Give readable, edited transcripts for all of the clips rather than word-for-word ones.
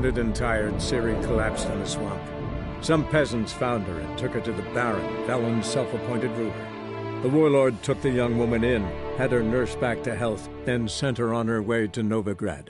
Wounded and tired, Ciri collapsed in the swamp. Some peasants found her and took her to the Baron, Valen's self-appointed ruler. The warlord took the young woman in, had her nursed back to health, then sent her on her way to Novigrad.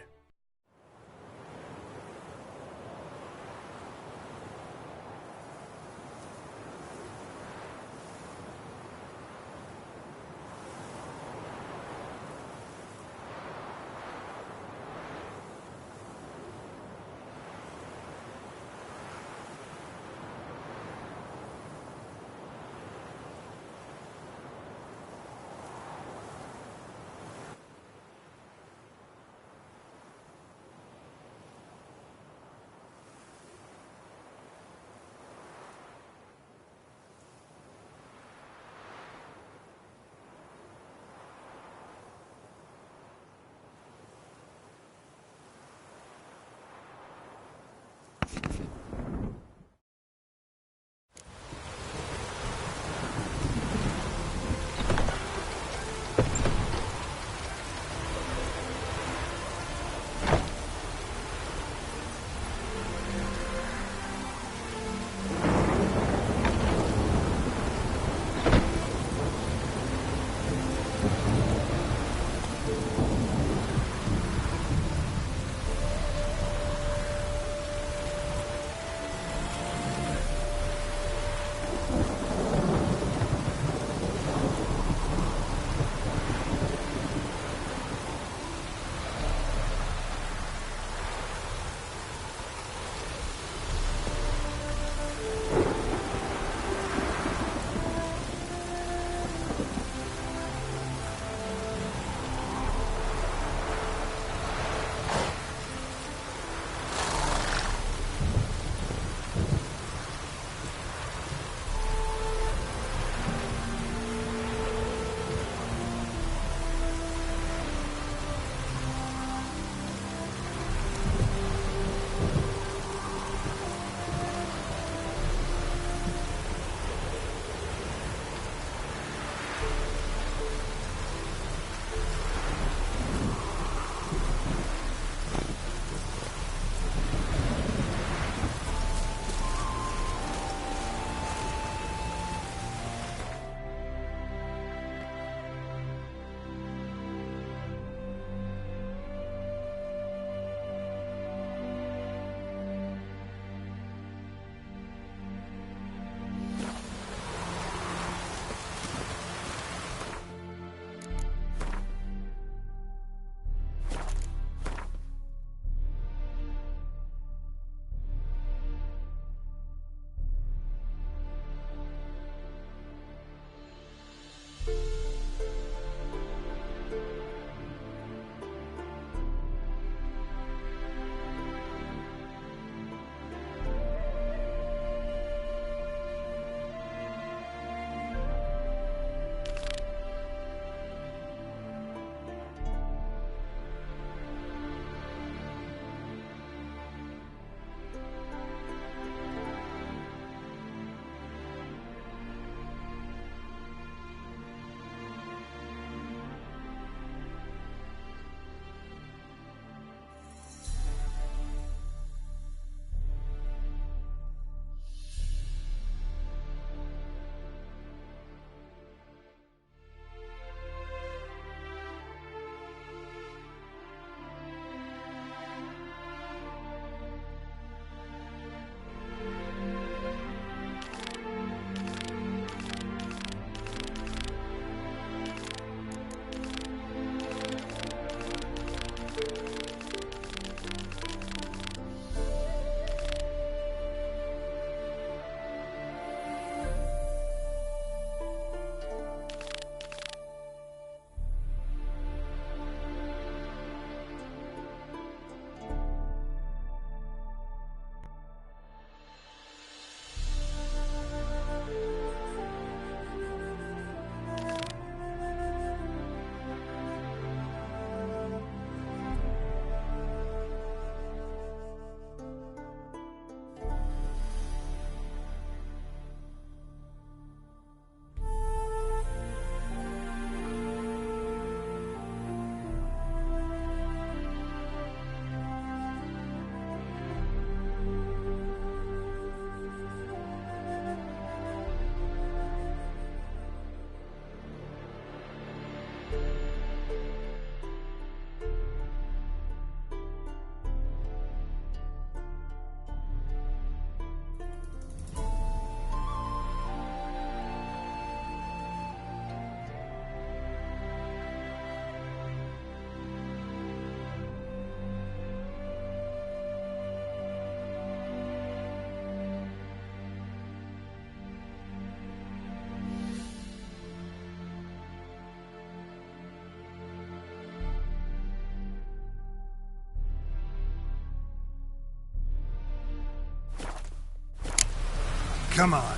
Come on.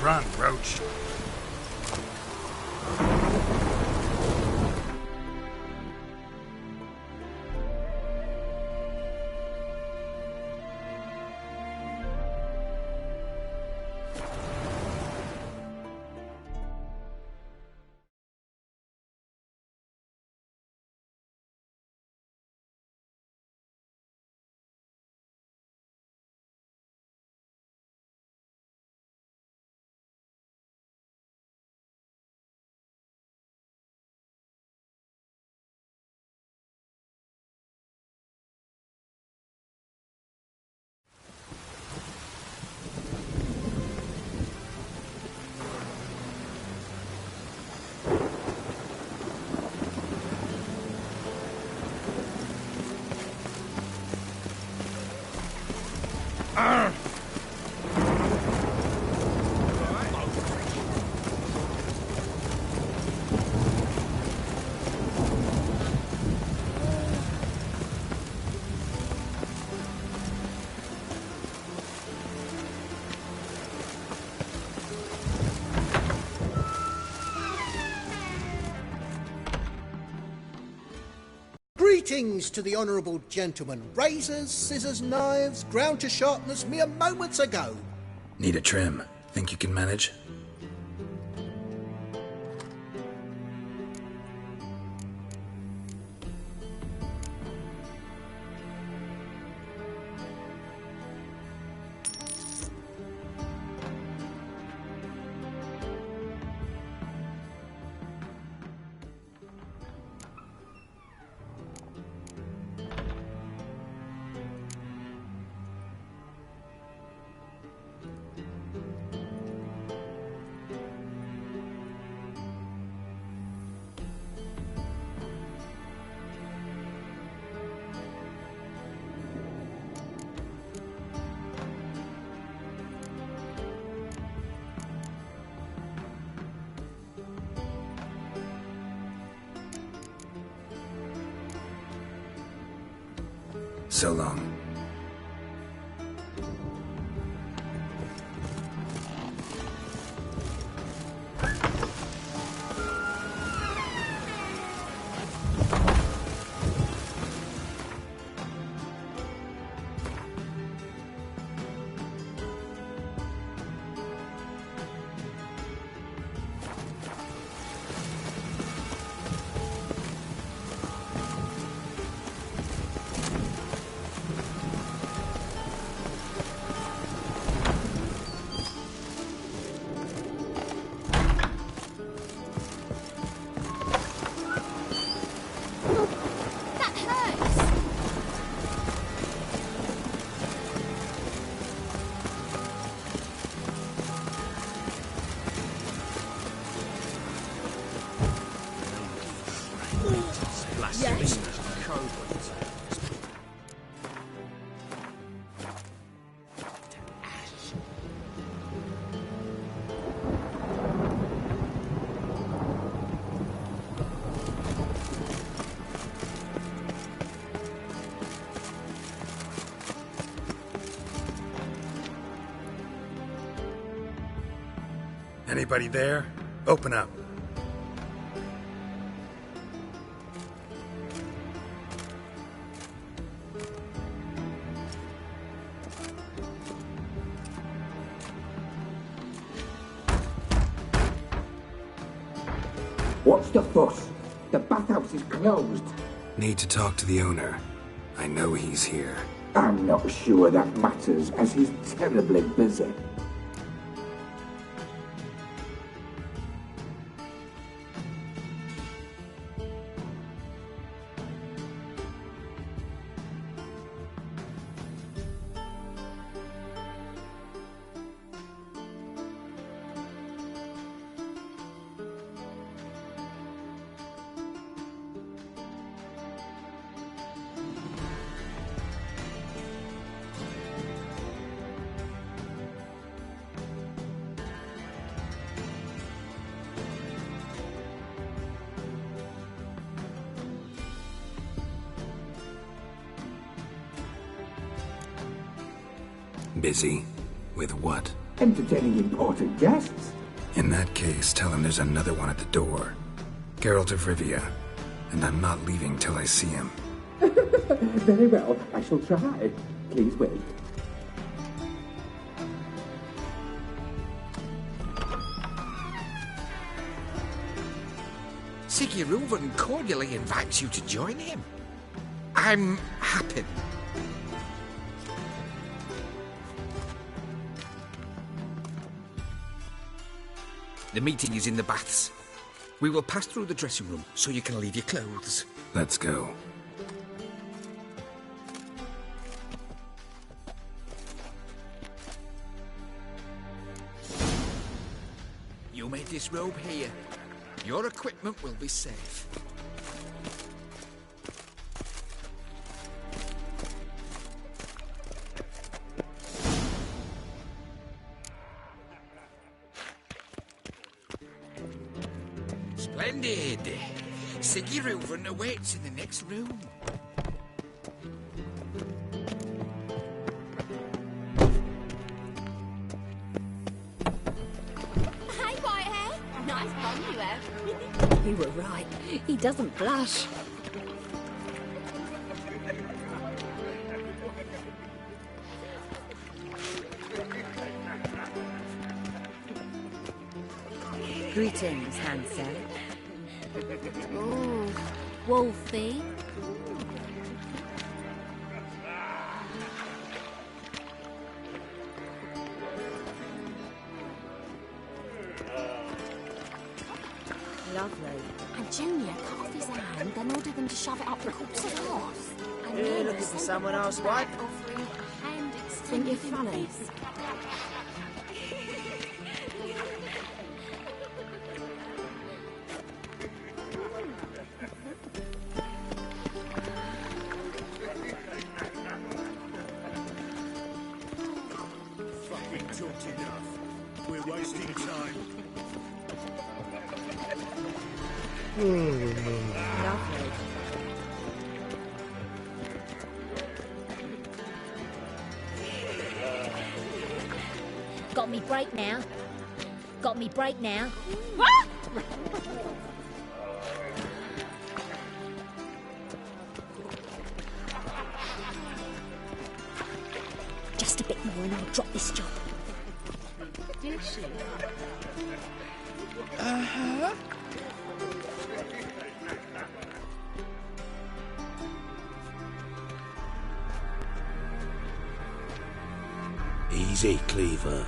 Run, Roach. Greetings to the honourable gentleman. Razors, scissors, knives, ground to sharpness mere moments ago. Need a trim. Think you can manage? So long. Anybody there? Open up. What's the fuss? The bathhouse is closed. Need to talk to the owner. I know he's here. I'm not sure that matters, as he's terribly busy. Busy? With what? Entertaining important guests. In that case, tell him there's another one at the door. Geralt of Rivia. And I'm not leaving till I see him. Very well, I shall try. Please wait. Sigi Reuven cordially invites you to join him. I'm happy. The meeting is in the baths. We will pass through the dressing room so you can leave your clothes. Let's go. You may disrobe here. Your equipment will be safe. Splendid! Sigi Reuven awaits in the next room. Hey, Whitehair! Nice bum you have. You were right. He doesn't blush. Greetings, handsome. Ooh, Wolfie. Lovely. And Junior cut off his hand, then ordered them to shove it up the corpse's arse. And You're then looking for sent someone them else, back what? offering a hand Think you're extended funny? kiss. Fucking talked enough. We're wasting time. Lovely. Got me break now. Got me break now. Just a bit more and I'll drop this job. Did she? Easy, Cleaver.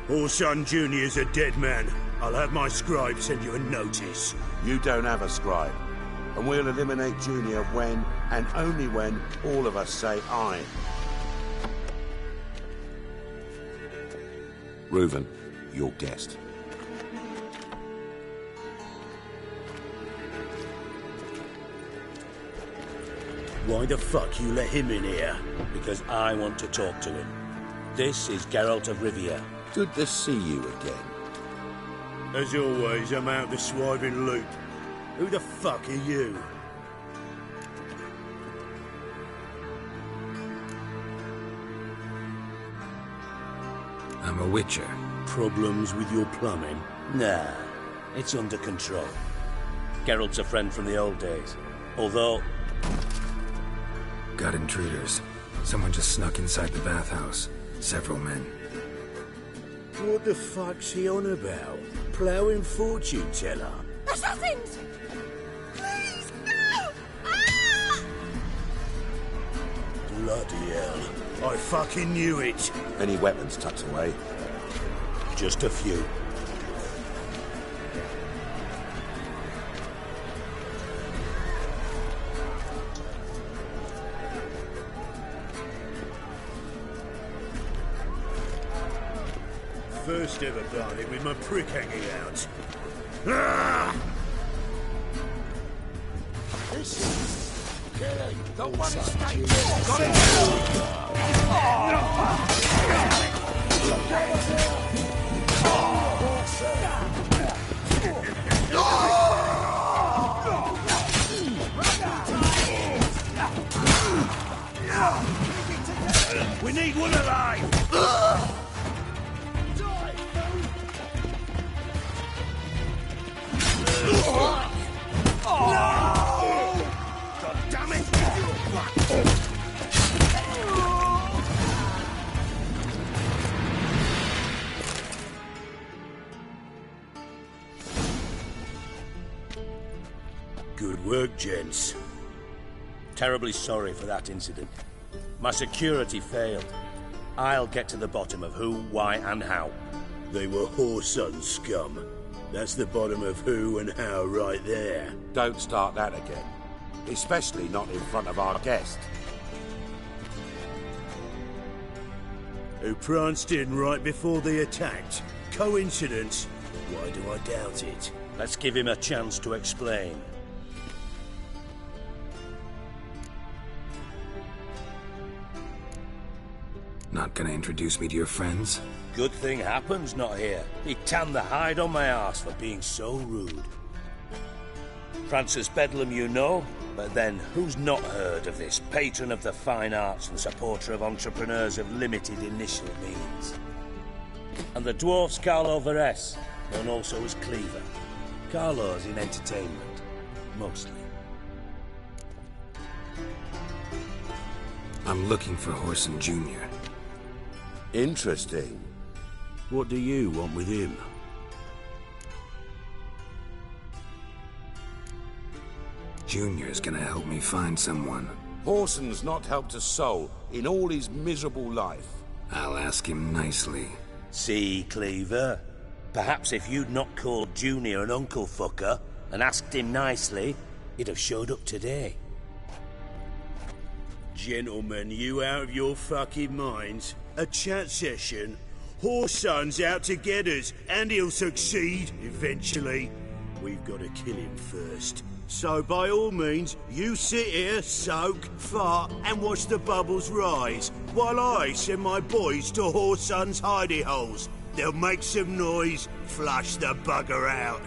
Orson Jr.'s a dead man. I'll have my scribe send you a notice. You don't have a scribe. And we'll eliminate Junior when, and only when, all of us say aye. Reuven, your guest. Why the fuck you let him in here? Because I want to talk to him. This is Geralt of Rivia. Good to see you again. As always, I'm out the swiving loop. Who the fuck are you? I'm a witcher. Problems with your plumbing? Nah, it's under control. Geralt's a friend from the old days. Although... Got intruders. Someone just snuck inside the bathhouse. Several men. What the fuck's he on about? Ploughing fortune teller? Assassins! Please, no! Ah! Bloody hell. I fucking knew it. Any weapons tucked away? Just a few. First ever party with my prick hanging out. Ah! This is killing the one estate. Got it! We need one alive! God damn it! Good work, gents. Terribly sorry for that incident. My security failed. I'll get to the bottom of who, why, and how. They were whoreson scum. That's the bottom of who and how right there. Don't start that again. Especially not in front of our guest. Who pranced in right before they attacked. Coincidence? Why do I doubt it? Let's give him a chance to explain. Not gonna introduce me to your friends? Good thing Happen's not here. He tanned the hide on my arse for being so rude. Francis Bedlam you know, but then who's not heard of this patron of the fine arts and supporter of entrepreneurs of limited initial means? And the dwarf's Carlo Veres, known also as Cleaver. Carlo's in entertainment, mostly. I'm looking for Whoreson Jr. Interesting. What do you want with him? Junior's gonna help me find someone. Whoreson's not helped a soul in all his miserable life. I'll ask him nicely. See, Cleaver? Perhaps if you'd not called Junior an uncle fucker and asked him nicely, he'd have showed up today. Gentlemen, you out of your fucking minds? A chat session? Whoreson's out to get us, and he'll succeed, eventually. We've got to kill him first. So by all means, you sit here, soak, fart, and watch the bubbles rise, while I send my boys to Whoreson's hidey holes. They'll make some noise, flush the bugger out.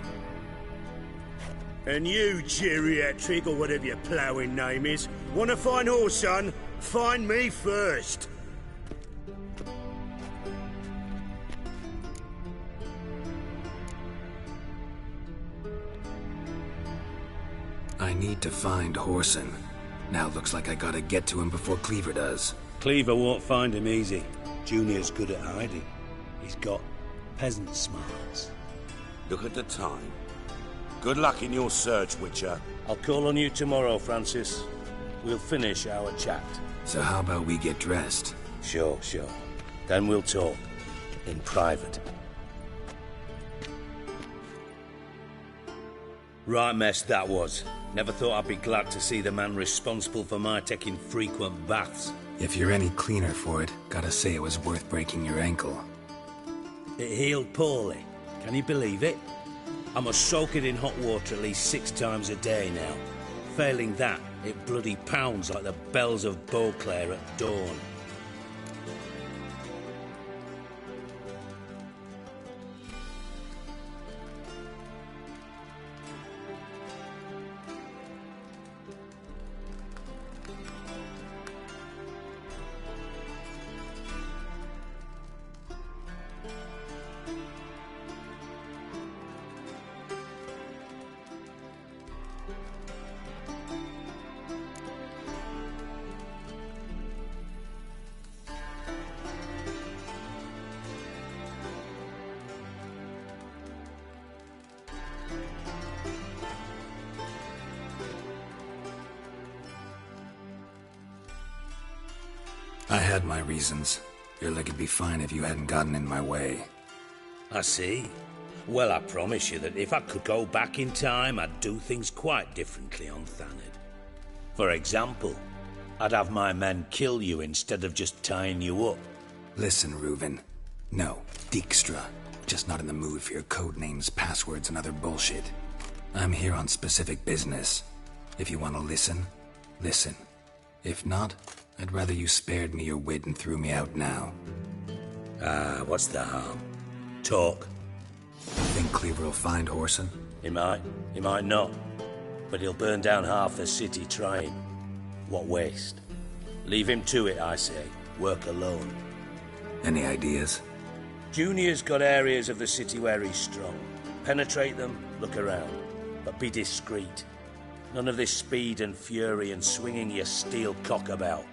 And you, geriatric, or whatever your ploughing name is, want to find Whoreson? Find me first. I need to find Whoreson. Now looks like I gotta get to him before Cleaver does. Cleaver won't find him easy. Junior's good at hiding. He's got peasant smarts. Look at the time. Good luck in your search, Witcher. I'll call on you tomorrow, Francis. We'll finish our chat. So how about we get dressed? Sure. Then we'll talk. In private. Right mess that was. Never thought I'd be glad to see the man responsible for my taking frequent baths. If you're any cleaner for it, gotta say it was worth breaking your ankle. It healed poorly. Can you believe it? I must soak it in hot water at least 6 times a day now. Failing that, it bloody pounds like the bells of Beauclair at dawn. I had my reasons. Feel like it'd be fine if you hadn't gotten in my way. I see. Well, I promise you that if I could go back in time, I'd do things quite differently on Thanedd. For example, I'd have my men kill you instead of just tying you up. Listen, Reuven. No, Dijkstra. Just not in the mood for your code names, passwords, and other bullshit. I'm here on specific business. If you want to listen, listen. If not, I'd rather you spared me your wit and threw me out now. What's the harm? Talk. Think Cleaver will find Whoreson? He might not. But he'll burn down half the city trying. What waste. Leave him to it, I say. work alone. Any ideas? Junior's got areas of the city where he's strong. Penetrate them, look around, but be discreet. None of this speed and fury and swinging your steel cock about.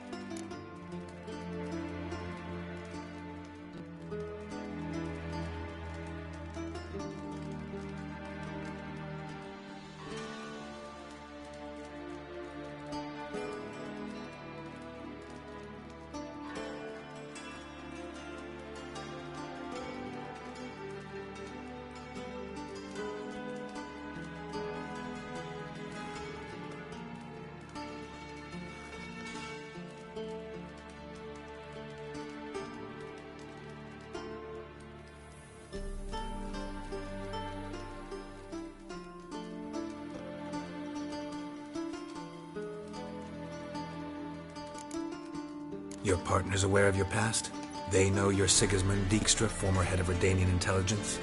Your partner's aware of your past? They know you're Sigismund Dijkstra, former head of Redanian intelligence?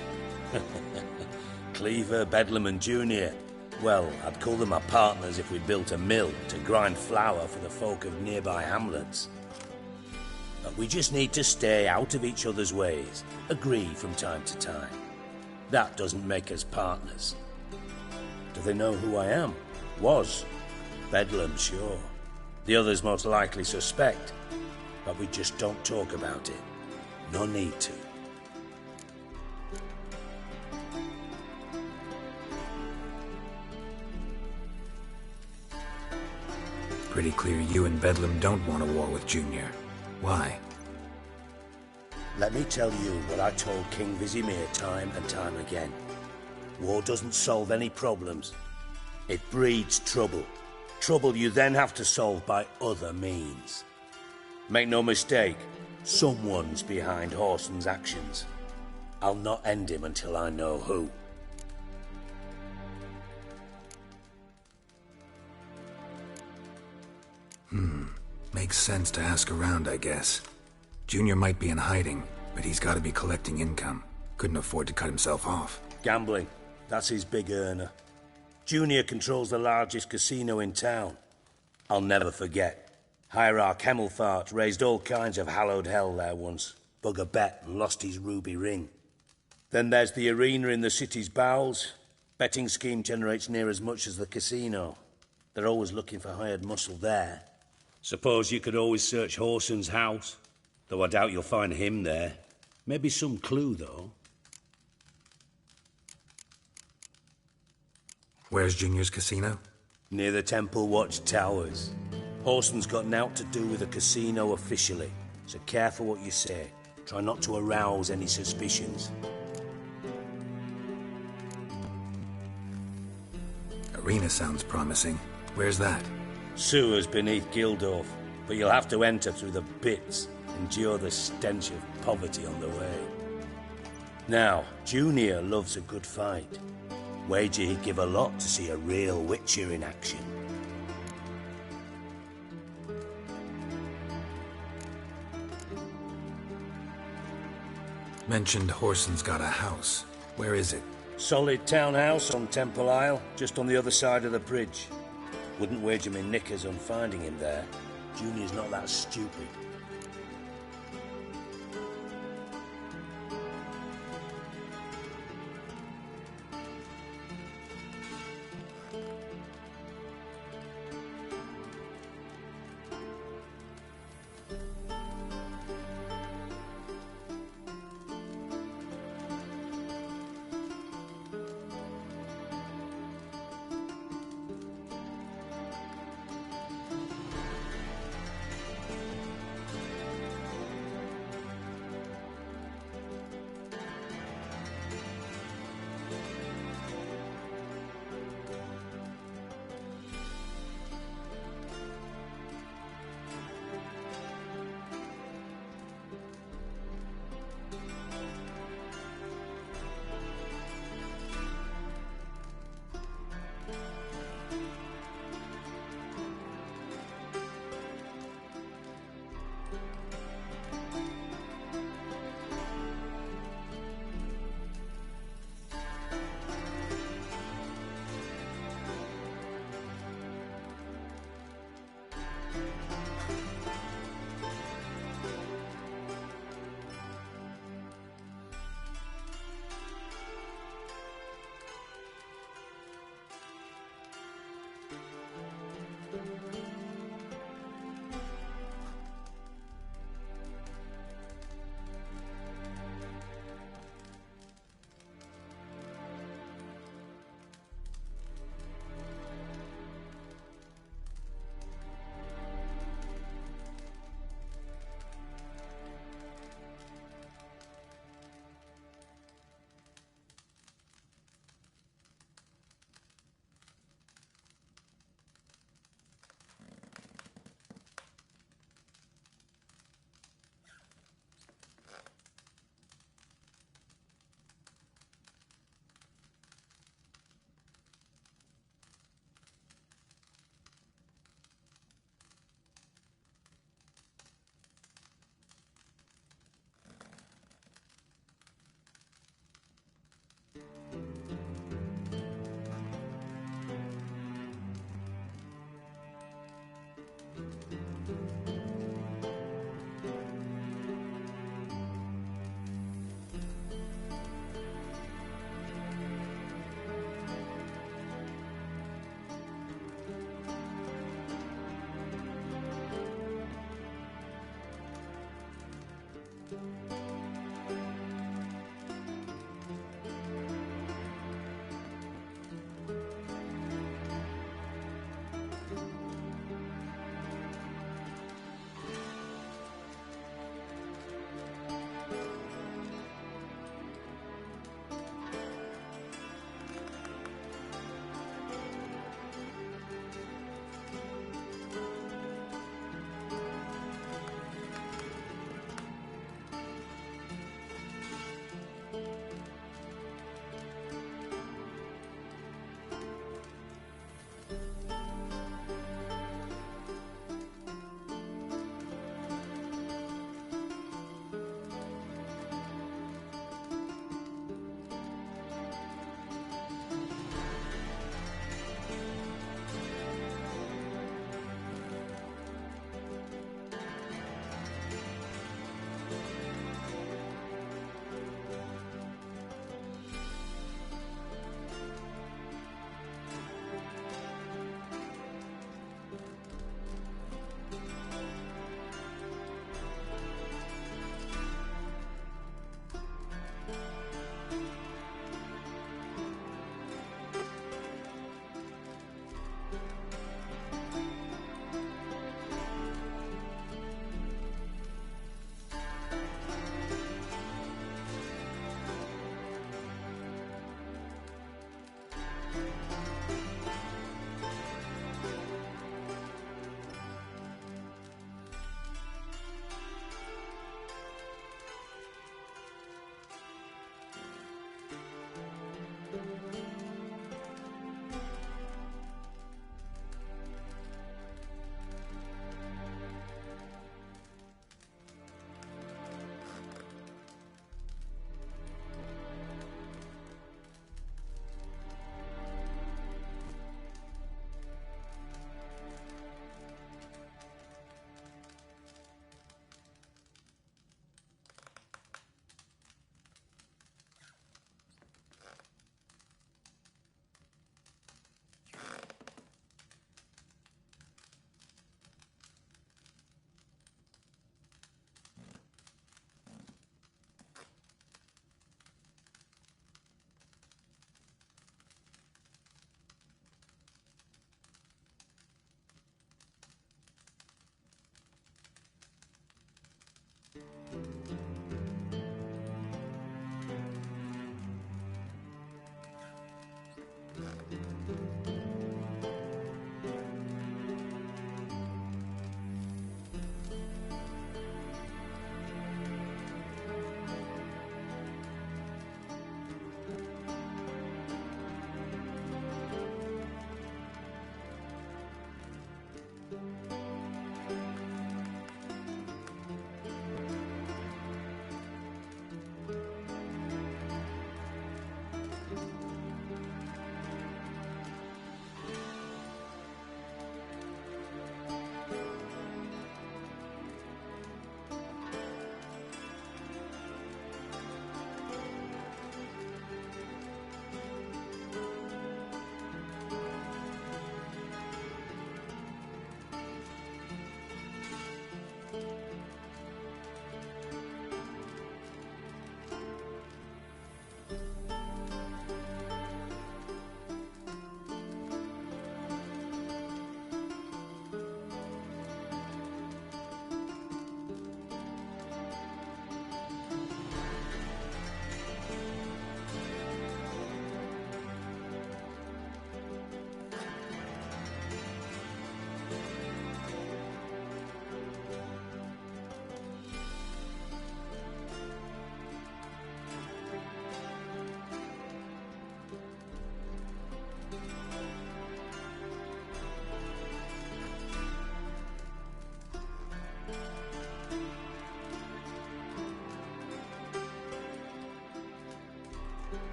Cleaver, Bedlam and Junior. Well, I'd call them our partners if we'd built a mill to grind flour for the folk of nearby hamlets. But we just need to stay out of each other's ways, agree from time to time. That doesn't make us partners. Do they know who I am? Was. Bedlam, sure. The others most likely suspect. But we just don't talk about it. No need to. Pretty clear you and Bedlam don't want a war with Junior. Why? Let me tell you what I told King Vizimir time and time again. War doesn't solve any problems. It breeds trouble. Trouble you then have to solve by other means. Make no mistake, someone's behind Whoreson's actions. I'll not end him until I know who. Makes sense to ask around, I guess. Junior might be in hiding, but he's got to be collecting income. Couldn't afford to cut himself off. Gambling, that's his big earner. Junior controls the largest casino in town. I'll never forget. Hierarch Hemmelfart raised all kinds of hallowed hell there once. Bug a bet and lost his ruby ring. Then there's the arena in the city's bowels. Betting scheme generates near as much as the casino. They're always looking for hired muscle there. Suppose you could always search Whoreson's house. Though I doubt you'll find him there. Maybe some clue, though. Where's Junior's casino? Near the Temple Watch Towers. Whoreson's got naught to do with the casino officially, so careful what you say. Try not to arouse any suspicions. Arena sounds promising. Where's that? Sewers beneath Gildorf, but you'll have to enter through the bits, endure the stench of poverty on the way. Now, Junior loves a good fight. Wager he'd give a lot to see a real Witcher in action. Mentioned Whoreson's got a house. Where is it? Solid townhouse on Temple Isle, just on the other side of the bridge. Wouldn't wager me knickers on finding him there. Junior's not that stupid.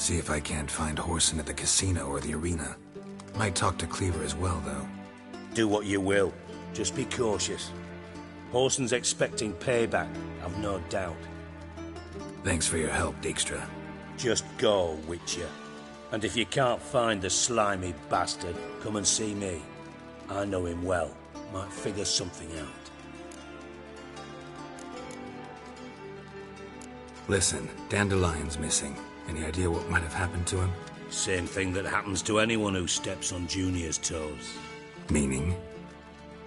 See if I can't find Horson at the casino or the arena. Might talk to Cleaver as well, though. Do what you will. Just be cautious. Horson's expecting payback, I've no doubt. Thanks for your help, Dijkstra. Just go, Witcher. And if you can't find the slimy bastard, come and see me. I know him well. Might figure something out. Listen, Dandelion's missing. Any idea what might have happened to him? Same thing that happens to anyone who steps on Junior's toes. Meaning?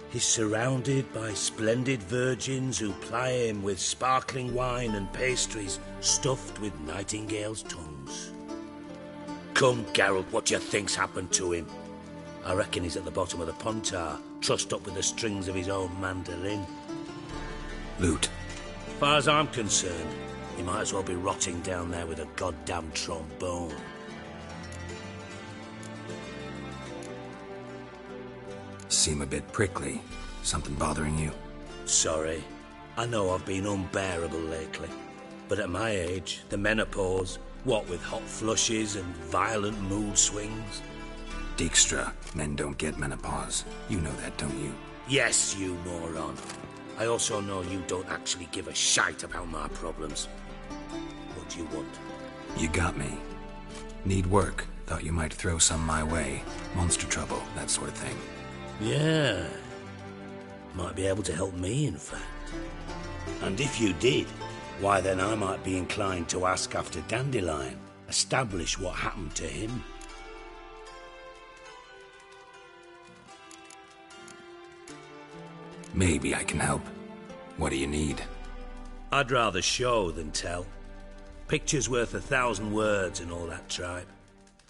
He's surrounded by splendid virgins who ply him with sparkling wine and pastries stuffed with nightingales' tongues. Come, Geralt, what do you think's happened to him? I reckon he's at the bottom of the Pontar, trussed up with the strings of his own mandolin. Loot. As far as I'm concerned, he might as well be rotting down there with a goddamn trombone. Seem a bit prickly. Something bothering you? Sorry. I know I've been unbearable lately. But at my age, the menopause, what with hot flushes and violent mood swings. Dijkstra, men don't get menopause. You know that, don't you? Yes, you moron. I also know you don't actually give a shite about my problems. What do you want? You got me. Need work. Thought you might throw some my way. Monster trouble, that sort of thing. Yeah. Might be able to help me, in fact. And if you did, why then I might be inclined to ask after Dandelion. Establish what happened to him. Maybe I can help. What do you need? I'd rather show than tell. Picture's worth 1,000 words and all that tripe.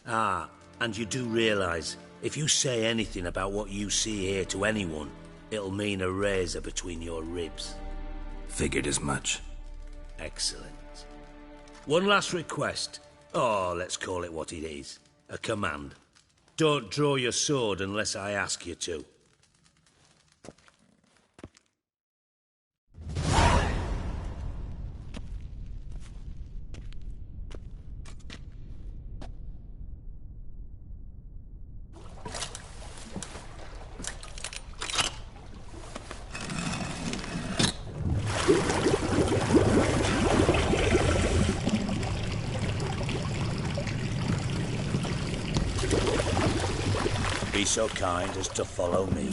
Ah, and you do realise, if you say anything about what you see here to anyone, it'll mean a razor between your ribs. Figured as much. Excellent. One last request. Oh, let's call it what it is. A command. Don't draw your sword unless I ask you to. be so kind as to follow me.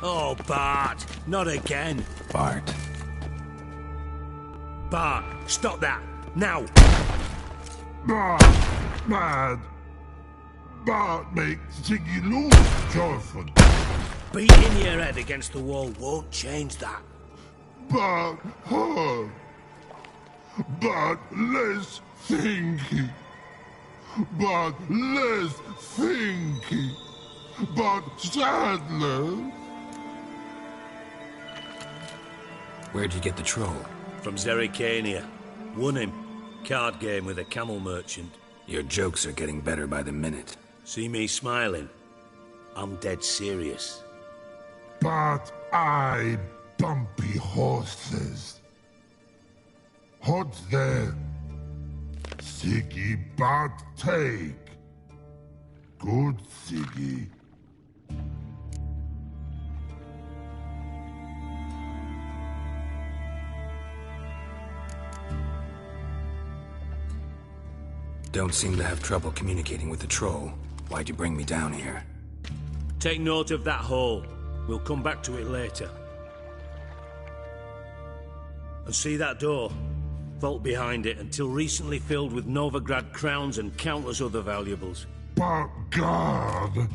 Oh, Bart, not again. Bart. Bart, stop that, now! Bart, mad. Bart makes Sigi lose, Jorfin. Beating your head against the wall won't change that. Bart hard. Bart less thinky. Bart less thinky. Bart Sadler. Where'd you get the troll? From Zerrikania. Won him. Card game with a camel merchant. Your jokes are getting better by the minute. See me smiling? I'm dead serious. But I bumpy horses. Hot there. Sigi but take. Good Sigi. Don't seem to have trouble communicating with the troll. Why'd you bring me down here? Take note of that hole. We'll come back to it later. And see that door? Vault behind it, until recently filled with Novigrad crowns and countless other valuables. But God!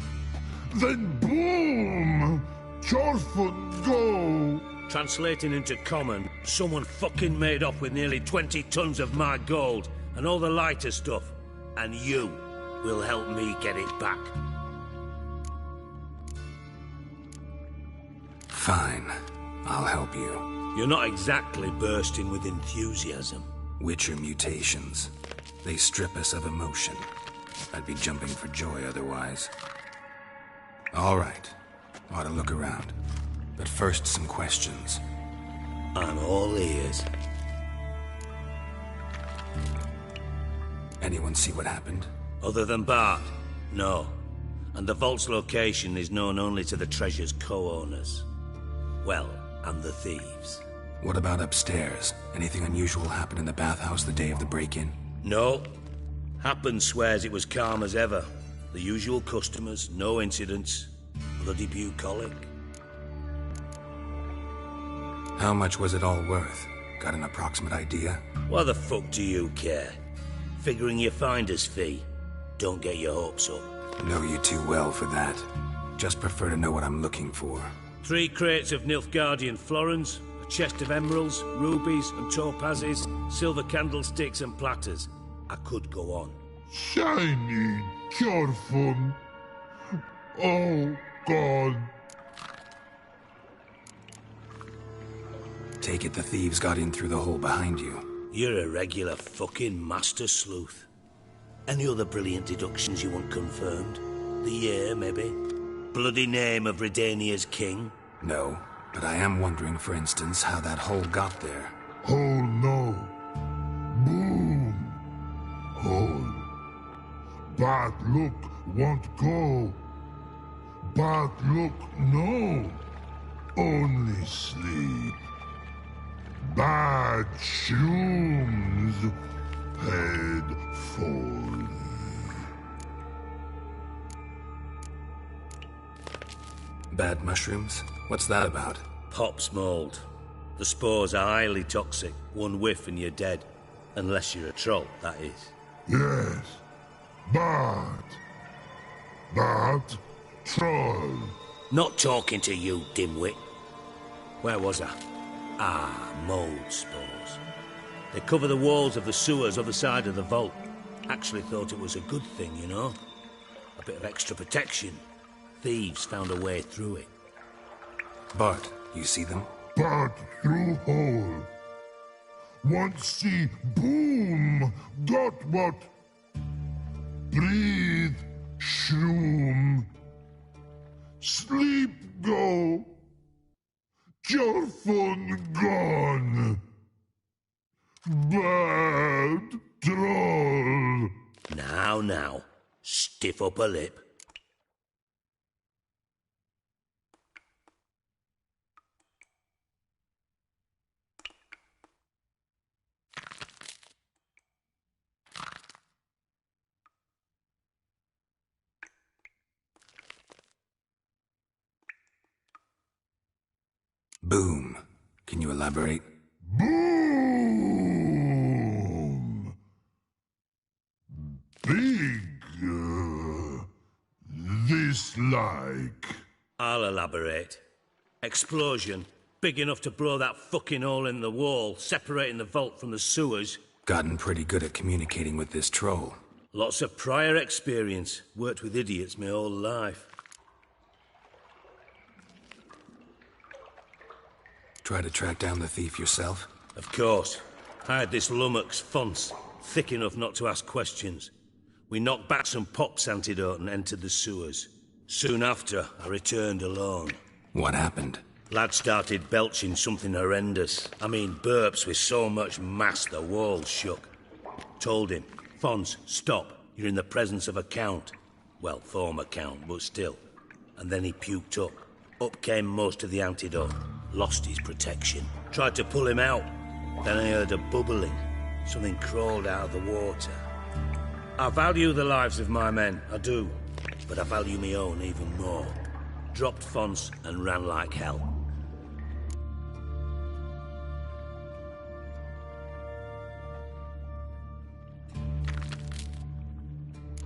Then boom! Jorfin go! Translating into common, someone fucking made off with nearly 20 tons of my gold, and all the lighter stuff. And you will help me get it back. Fine. I'll help you. You're not exactly bursting with enthusiasm. Witcher mutations. They strip us of emotion. I'd be jumping for joy otherwise. All right. Ought to look around. But first, some questions. I'm all ears. Anyone see what happened? Other than Bart? No. And the vault's location is known only to the treasure's co-owners. Well, and the thieves. What about upstairs? Anything unusual happen in the bathhouse the day of the break-in? No. Happen swears it was calm as ever. The usual customers, no incidents. Bloody bucolic. How much was it all worth? Got an approximate idea? Why the fuck do you care? Figuring your finder's fee. Don't get your hopes up. Know you too well for that. Just prefer to know what I'm looking for. 3 crates of Nilfgaardian florins, a chest of emeralds, rubies and topazes, silver candlesticks and platters. I could go on. Shiny Jorfin. Oh, God. Take it the thieves got in through the hole behind you. You're a regular fucking master sleuth. Any other brilliant deductions you want confirmed? The year, maybe? Bloody name of Redania's king? No, but I am wondering, for instance, how that hole got there. Hole no. Boom. Hole. But look, won't go. But look, no. Only sleep. Bad shoes. Head full. Bad mushrooms? What's that about? Pop's mold. The spores are highly toxic. One whiff and you're dead. Unless you're a troll, that is. Yes. But troll. Not talking to you, dimwit. Where was I? Ah, mold spores. They cover the walls of the sewers other side of the vault. Actually thought it was a good thing, you know? A bit of extra protection. Thieves found a way through it. Bart, you see them? But through hole. Once see boom, got what? Breathe, shroom. Sleep go. Your fun gone. Bad troll. Now. Stiff upper lip. Boom. Can you elaborate? Boom. Big. This like. I'll elaborate. Explosion. Big enough to blow that fucking hole in the wall, separating the vault from the sewers. Gotten pretty good at communicating with this troll. Lots of prior experience. Worked with idiots my whole life. Try to track down the thief yourself? Of course. I had this lummox, Fons, thick enough not to ask questions. We knocked back some Pop's antidote and entered the sewers. Soon after, I returned alone. What happened? Lad started belching something horrendous. I mean, burps with so much mass the walls shook. Told him, Fons, stop. You're in the presence of a count. Well, former count, but still. And then he puked up. Up came most of the antidote. Lost his protection. Tried to pull him out. Then I heard a bubbling. Something crawled out of the water. I value the lives of my men, I do. But I value my own even more. Dropped Fons and ran like hell.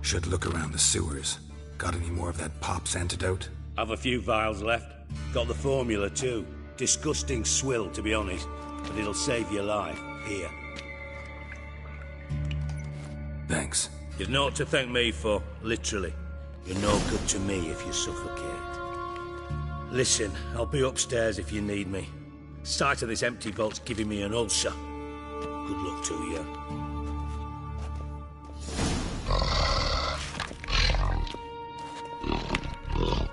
Should look around the sewers. Got any more of that Pop's antidote? I've a few vials left. Got the formula too. Disgusting swill, to be honest. But it'll save your life. Here. Thanks. You've naught to thank me for, literally. You're no good to me if you suffocate. Listen, I'll be upstairs if you need me. Sight of this empty vault's giving me an ulcer. Good luck to you.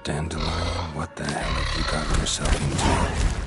Dandelion, what the hell have you gotten yourself into?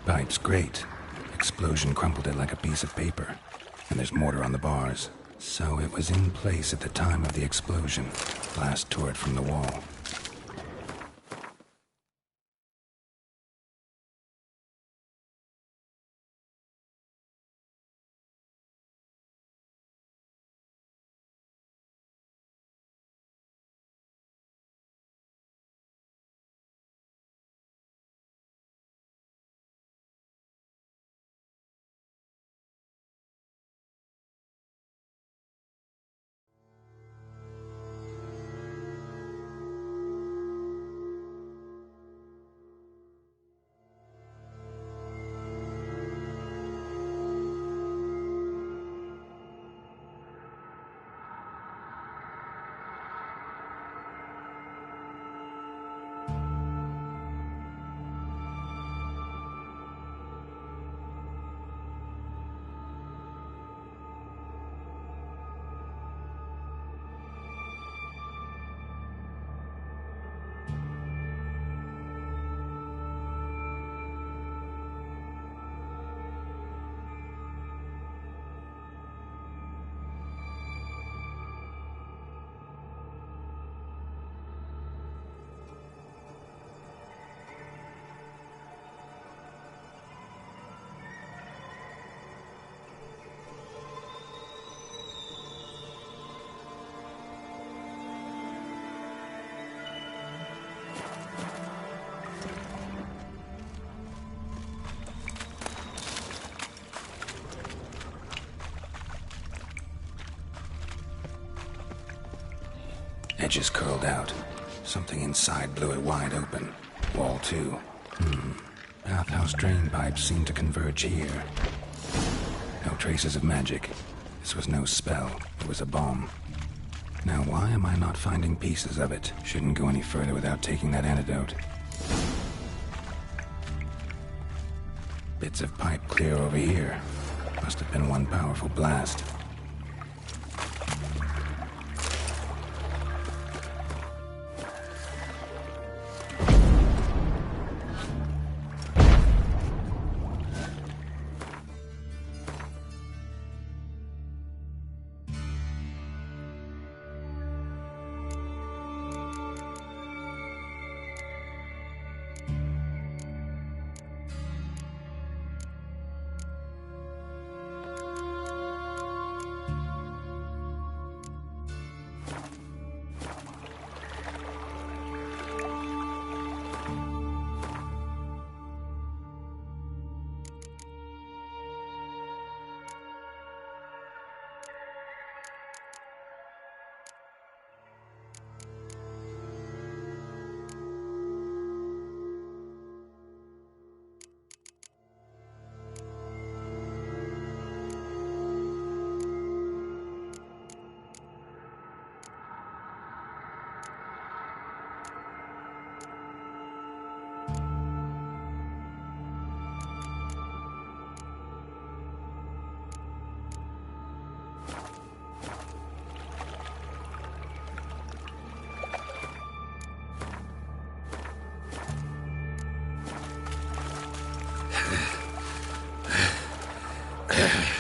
Pipe's great. Explosion crumpled it like a piece of paper. And there's mortar on the bars. So it was in place at the time of the explosion. Blast tore it from the wall. Edges curled out. Something inside blew it wide open. Wall 2. Bathhouse drain pipes seemed to converge here. No traces of magic. This was no spell. It was a bomb. Now why am I not finding pieces of it? Shouldn't go any further without taking that antidote. Bits of pipe clear over here. Must have been one powerful blast.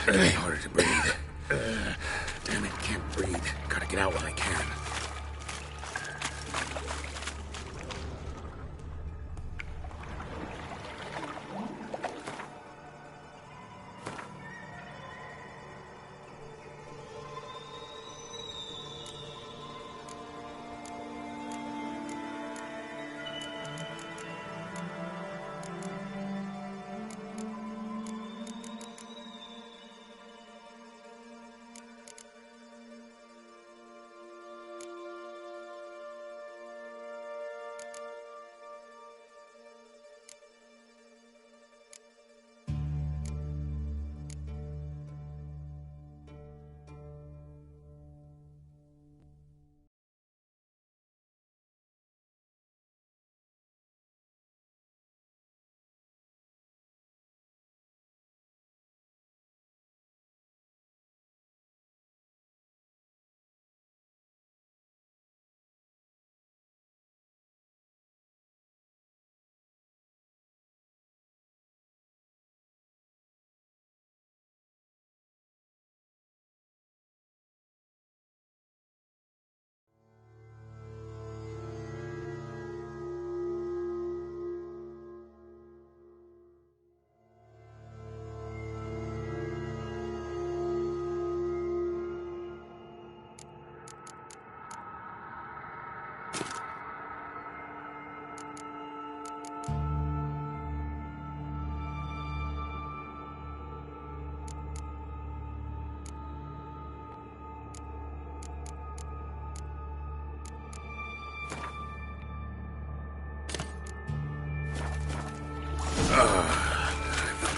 Harder to breathe. Damn it, can't breathe. Gotta get out when I can.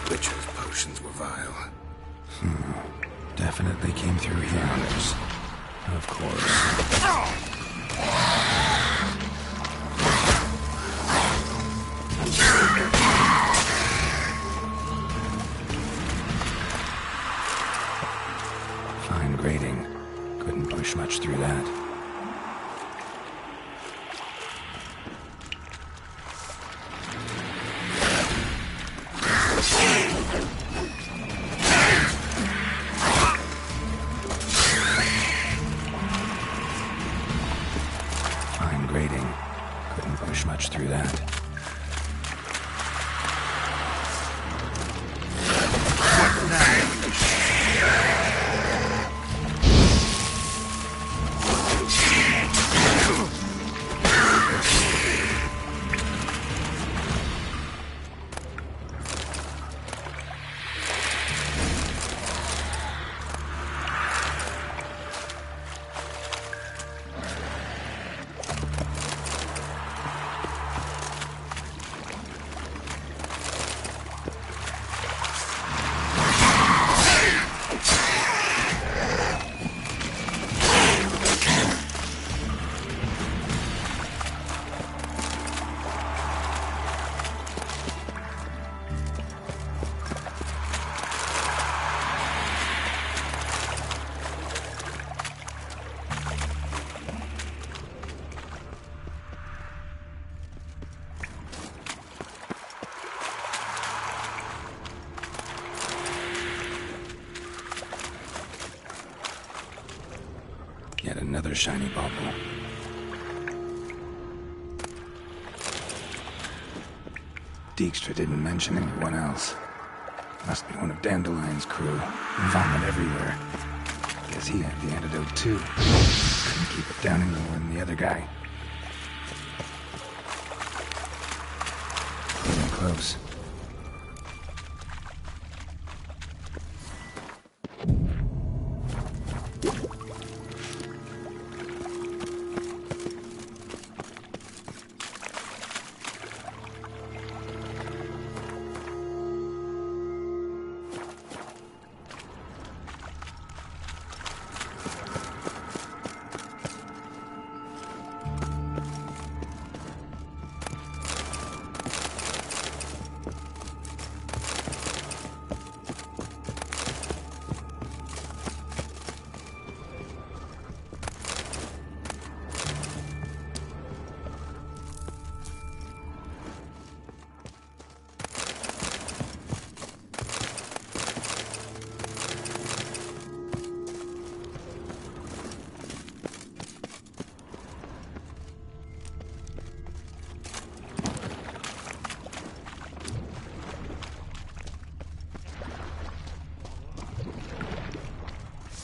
Witcher's potions were vile. Definitely came through here. Of course. Fine grating. Couldn't push much through that. another shiny bauble. Dijkstra didn't mention anyone else. Must be one of Dandelion's crew. Vomit everywhere. Guess he had the antidote too. Couldn't keep it down any more than the other guy. Getting close.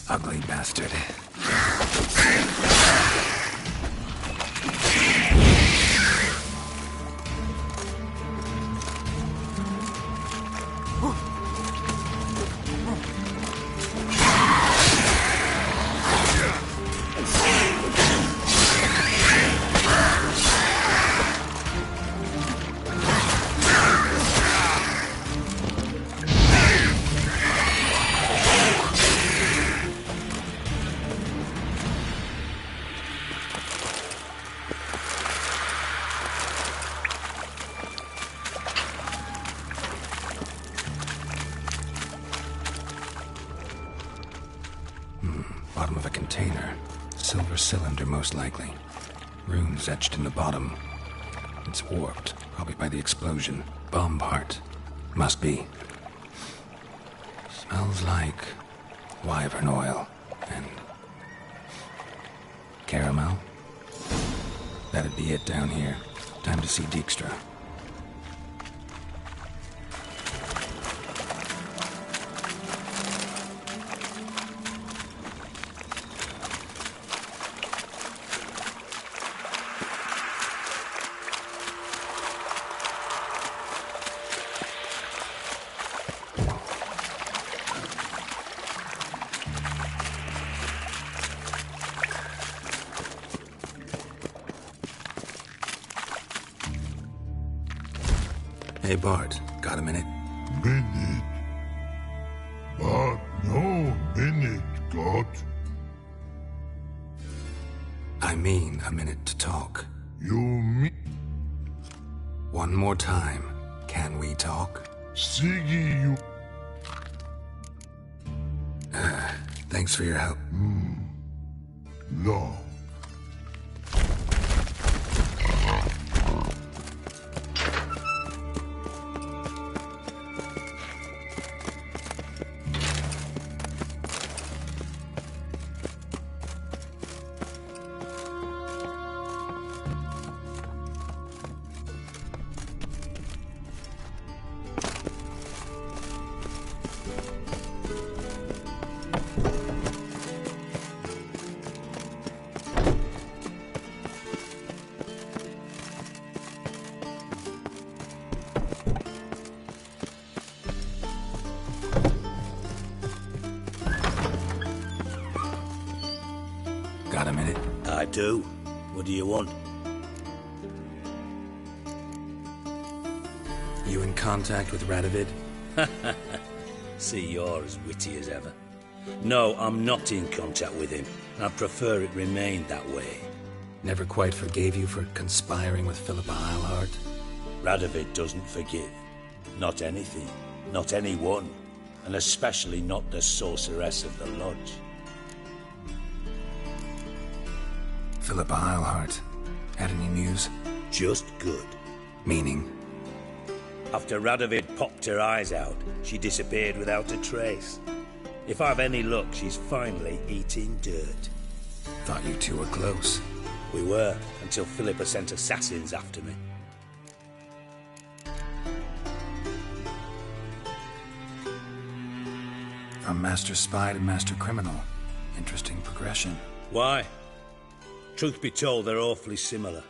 Ugly bastard. Bottom of a container. Silver cylinder, most likely. Runes etched in the bottom. It's warped, probably by the explosion. Bomb part. Must be. Smells like wyvern oil and caramel. That'd be it down here. Time to see Dijkstra. Hey, Bart, got a minute? Minute? But no minute, God. I mean a minute to talk. You mean? One more time. Can we talk? Sigi, you... Thanks for your help. No. Got a minute? I do. What do you want? You in contact with Radovid? See, you're as witty as ever. No, I'm not in contact with him. I prefer it remained that way. Never quite forgave you for conspiring with Philippa Eilhart? Radovid doesn't forgive. Not anything. Not anyone. And especially not the sorceress of the Lodge. Philippa Eilhart. Had any news? Just good. Meaning? After Radovid popped her eyes out, she disappeared without a trace. If I've any luck, she's finally eating dirt. Thought you two were close. We were, until Philippa sent assassins after me. From master spy to master criminal. Interesting progression. Why? Truth be told, they're awfully similar.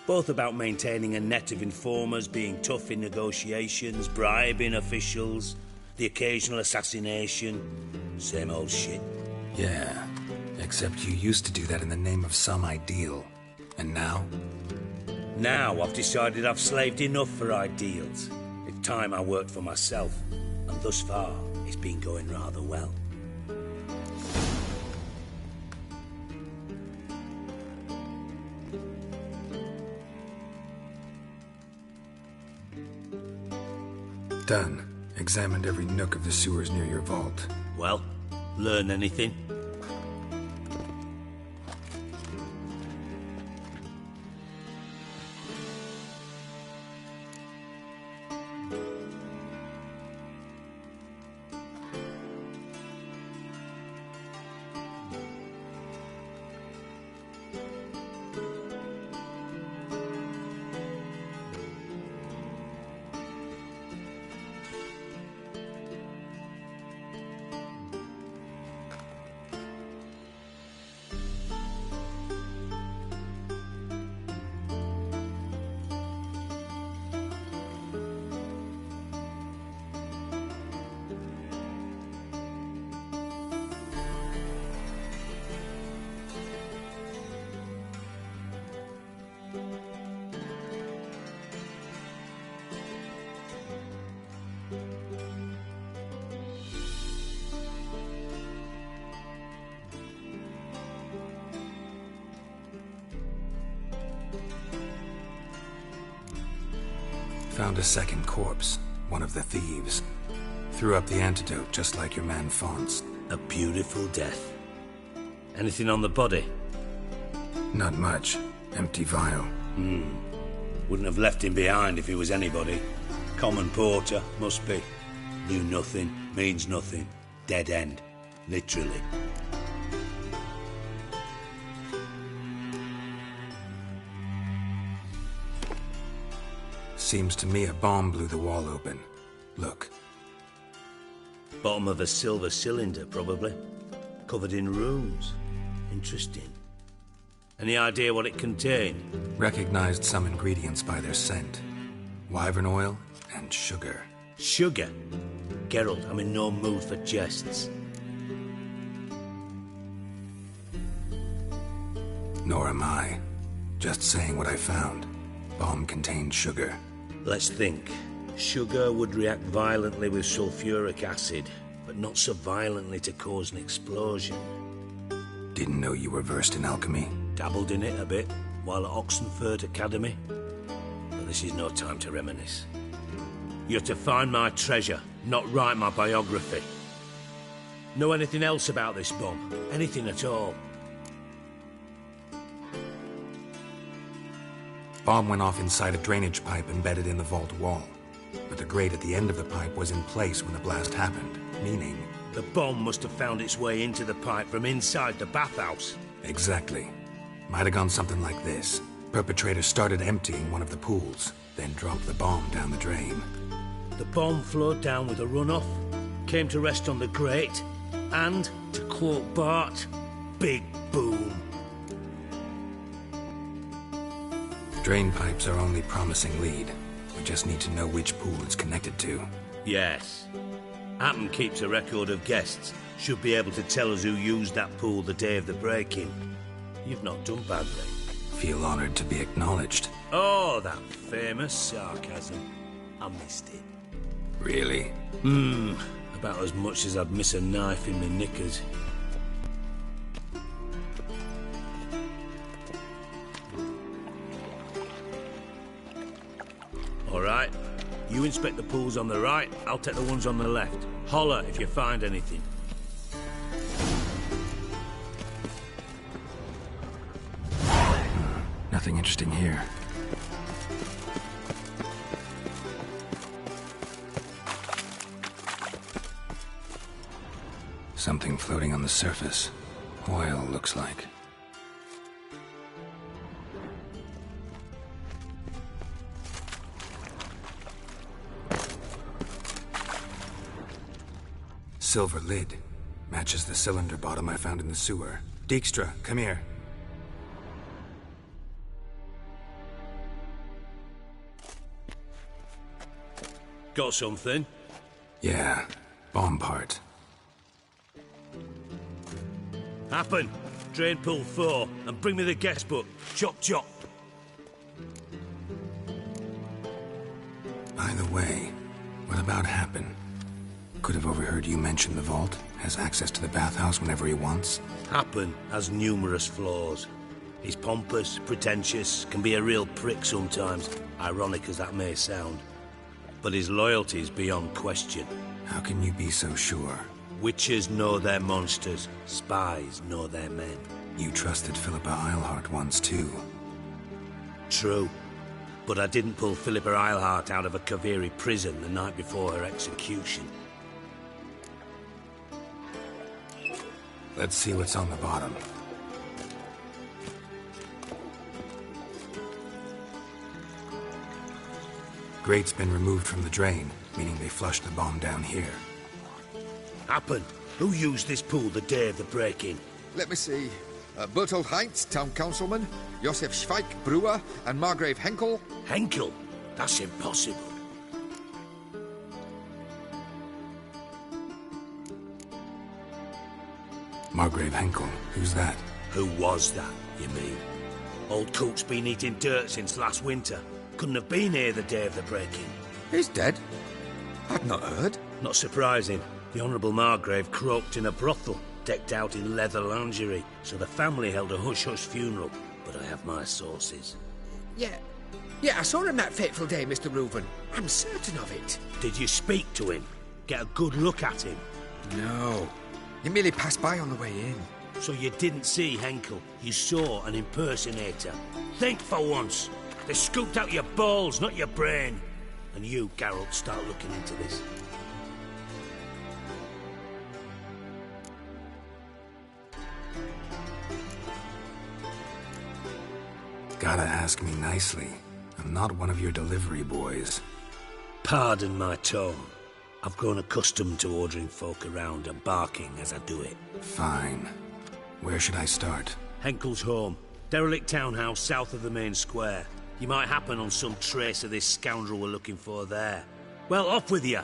Both about maintaining a net of informers, being tough in negotiations, bribing officials, the occasional assassination. Same old shit. Yeah, except you used to do that in the name of some ideal. And now? Now I've decided I've slaved enough for ideals. It's time I worked for myself. And thus far, it's been going rather well. Done. Examined every nook of the sewers near your vault. Well, learn anything? Found a second corpse, one of the thieves. Threw up the antidote just like your man Fonz. A beautiful death. Anything on the body? Not much. Empty vial. Wouldn't have left him behind if he was anybody. Common porter, must be. Knew nothing, means nothing. Dead end. Literally. Seems to me a bomb blew the wall open. Look. Bottom of a silver cylinder, probably. Covered in runes. Interesting. Any idea what it contained? Recognized some ingredients by their scent. Wyvern oil and sugar. Sugar? Geralt, I'm in no mood for jests. Nor am I. Just saying what I found. Bomb contained sugar. Let's think. Sugar would react violently with sulfuric acid, but not so violently to cause an explosion. Didn't know you were versed in alchemy. Dabbled in it a bit, while at Oxenford Academy. But this is no time to reminisce. You're to find my treasure, not write my biography. Know anything else about this bomb? Anything at all? Bomb went off inside a drainage pipe embedded in the vault wall. But the grate at the end of the pipe was in place when the blast happened, meaning... The bomb must have found its way into the pipe from inside the bathhouse. Exactly. Might have gone something like this. Perpetrator started emptying one of the pools, then dropped the bomb down the drain. The bomb flowed down with a runoff, came to rest on the grate, and, to quote Bart, big boom. Drain pipes are only promising lead. We just need to know which pool it's connected to. Yes. Appen keeps a record of guests. Should be able to tell us who used that pool the day of the break-in. You've not done badly. Feel honored to be acknowledged. Oh, that famous sarcasm. I missed it. Really? About as much as I'd miss a knife in my knickers. All right. You inspect the pools on the right, I'll take the ones on the left. Holler if you find anything. Nothing interesting here. Something floating on the surface. Oil, looks like. silver lid. Matches the cylinder bottom I found in the sewer. Dijkstra, come here. Got something? Yeah, bomb part. Happen. Drain pool 4, and bring me the guest book. Chop chop. By the way, what about Happen? Could have overheard you mention the vault. Has access to the bathhouse whenever he wants. Happen has numerous flaws. He's pompous, pretentious, can be a real prick sometimes, ironic as that may sound. But his loyalty is beyond question. How can you be so sure? Witches know their monsters, spies know their men. You trusted Philippa Eilhart once too. True. But I didn't pull Philippa Eilhart out of a Kaviri prison the night before her execution. Let's see what's on the bottom. Grate's been removed from the drain, meaning they flushed the bomb down here. Happen. Who used this pool the day of the break-in? Let me see. Bertold Heinz, town councilman, Josef Schweik, brewer, and Margrave Henkel. Henkel? That's impossible. Margrave Henkel, who's that? Who was that, you mean? Old Coot's been eating dirt since last winter. Couldn't have been here the day of the break-in. He's dead? I've not heard. Not surprising. The Honourable Margrave croaked in a brothel, decked out in leather lingerie, so the family held a hush-hush funeral. But I have my sources. Yeah, I saw him that fateful day, Mr. Reuven. I'm certain of it. Did you speak to him? Get a good look at him? No. He merely passed by on the way in. So you didn't see Henkel. You saw an impersonator. Think for once. They scooped out your balls, not your brain. And you, Geralt, start looking into this. Gotta ask me nicely. I'm not one of your delivery boys. Pardon my tone. I've grown accustomed to ordering folk around and barking as I do it. Fine. Where should I start? Henkel's home. Derelict townhouse south of the main square. You might happen on some trace of this scoundrel we're looking for there. Well, off with you!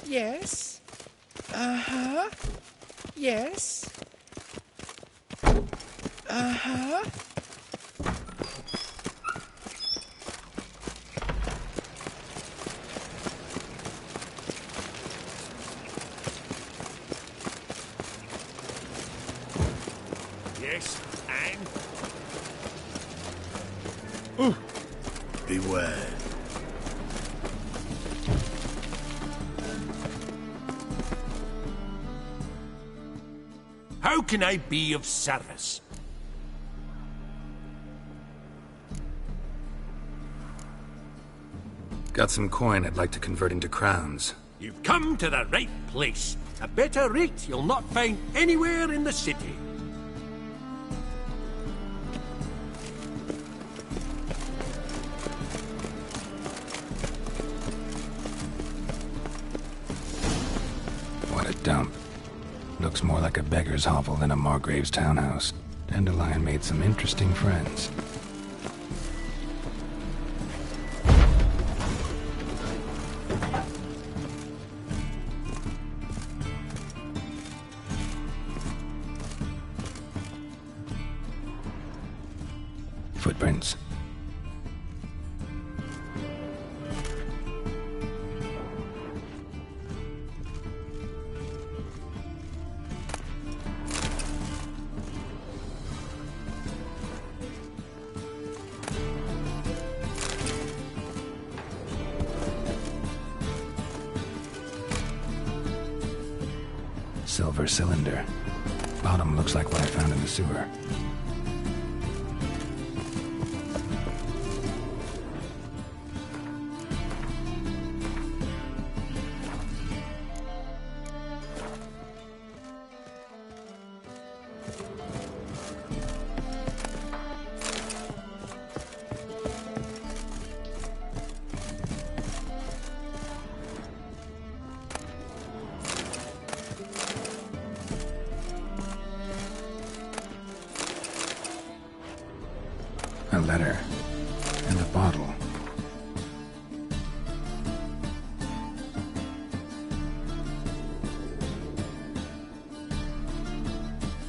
Yes. Uh-huh. Yes. Uh-huh. Yes, and? Ooh. Beware. How can I be of service? Got some coin I'd like to convert into crowns. You've come to the right place. A better rate you'll not find anywhere in the city. What a dump. Looks more like a beggar's hovel than a Margrave's townhouse. Dandelion made some interesting friends. Footprints. Silver cylinder. Bottom looks like what I found in the sewer. letter. And a bottle.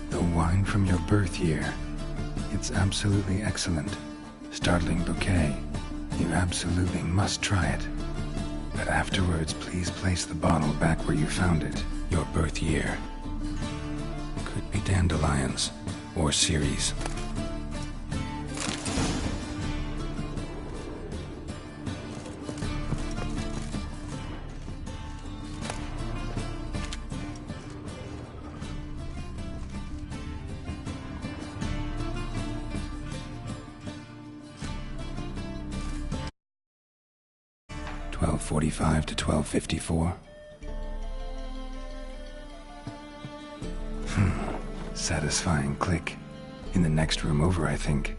The wine from your birth year. It's absolutely excellent. Startling bouquet. You absolutely must try it. But afterwards, please place the bottle back where you found it. Your birth year. Could be dandelions. Or Series. $12:45 to $12:54. Satisfying click. In the next room over, I think.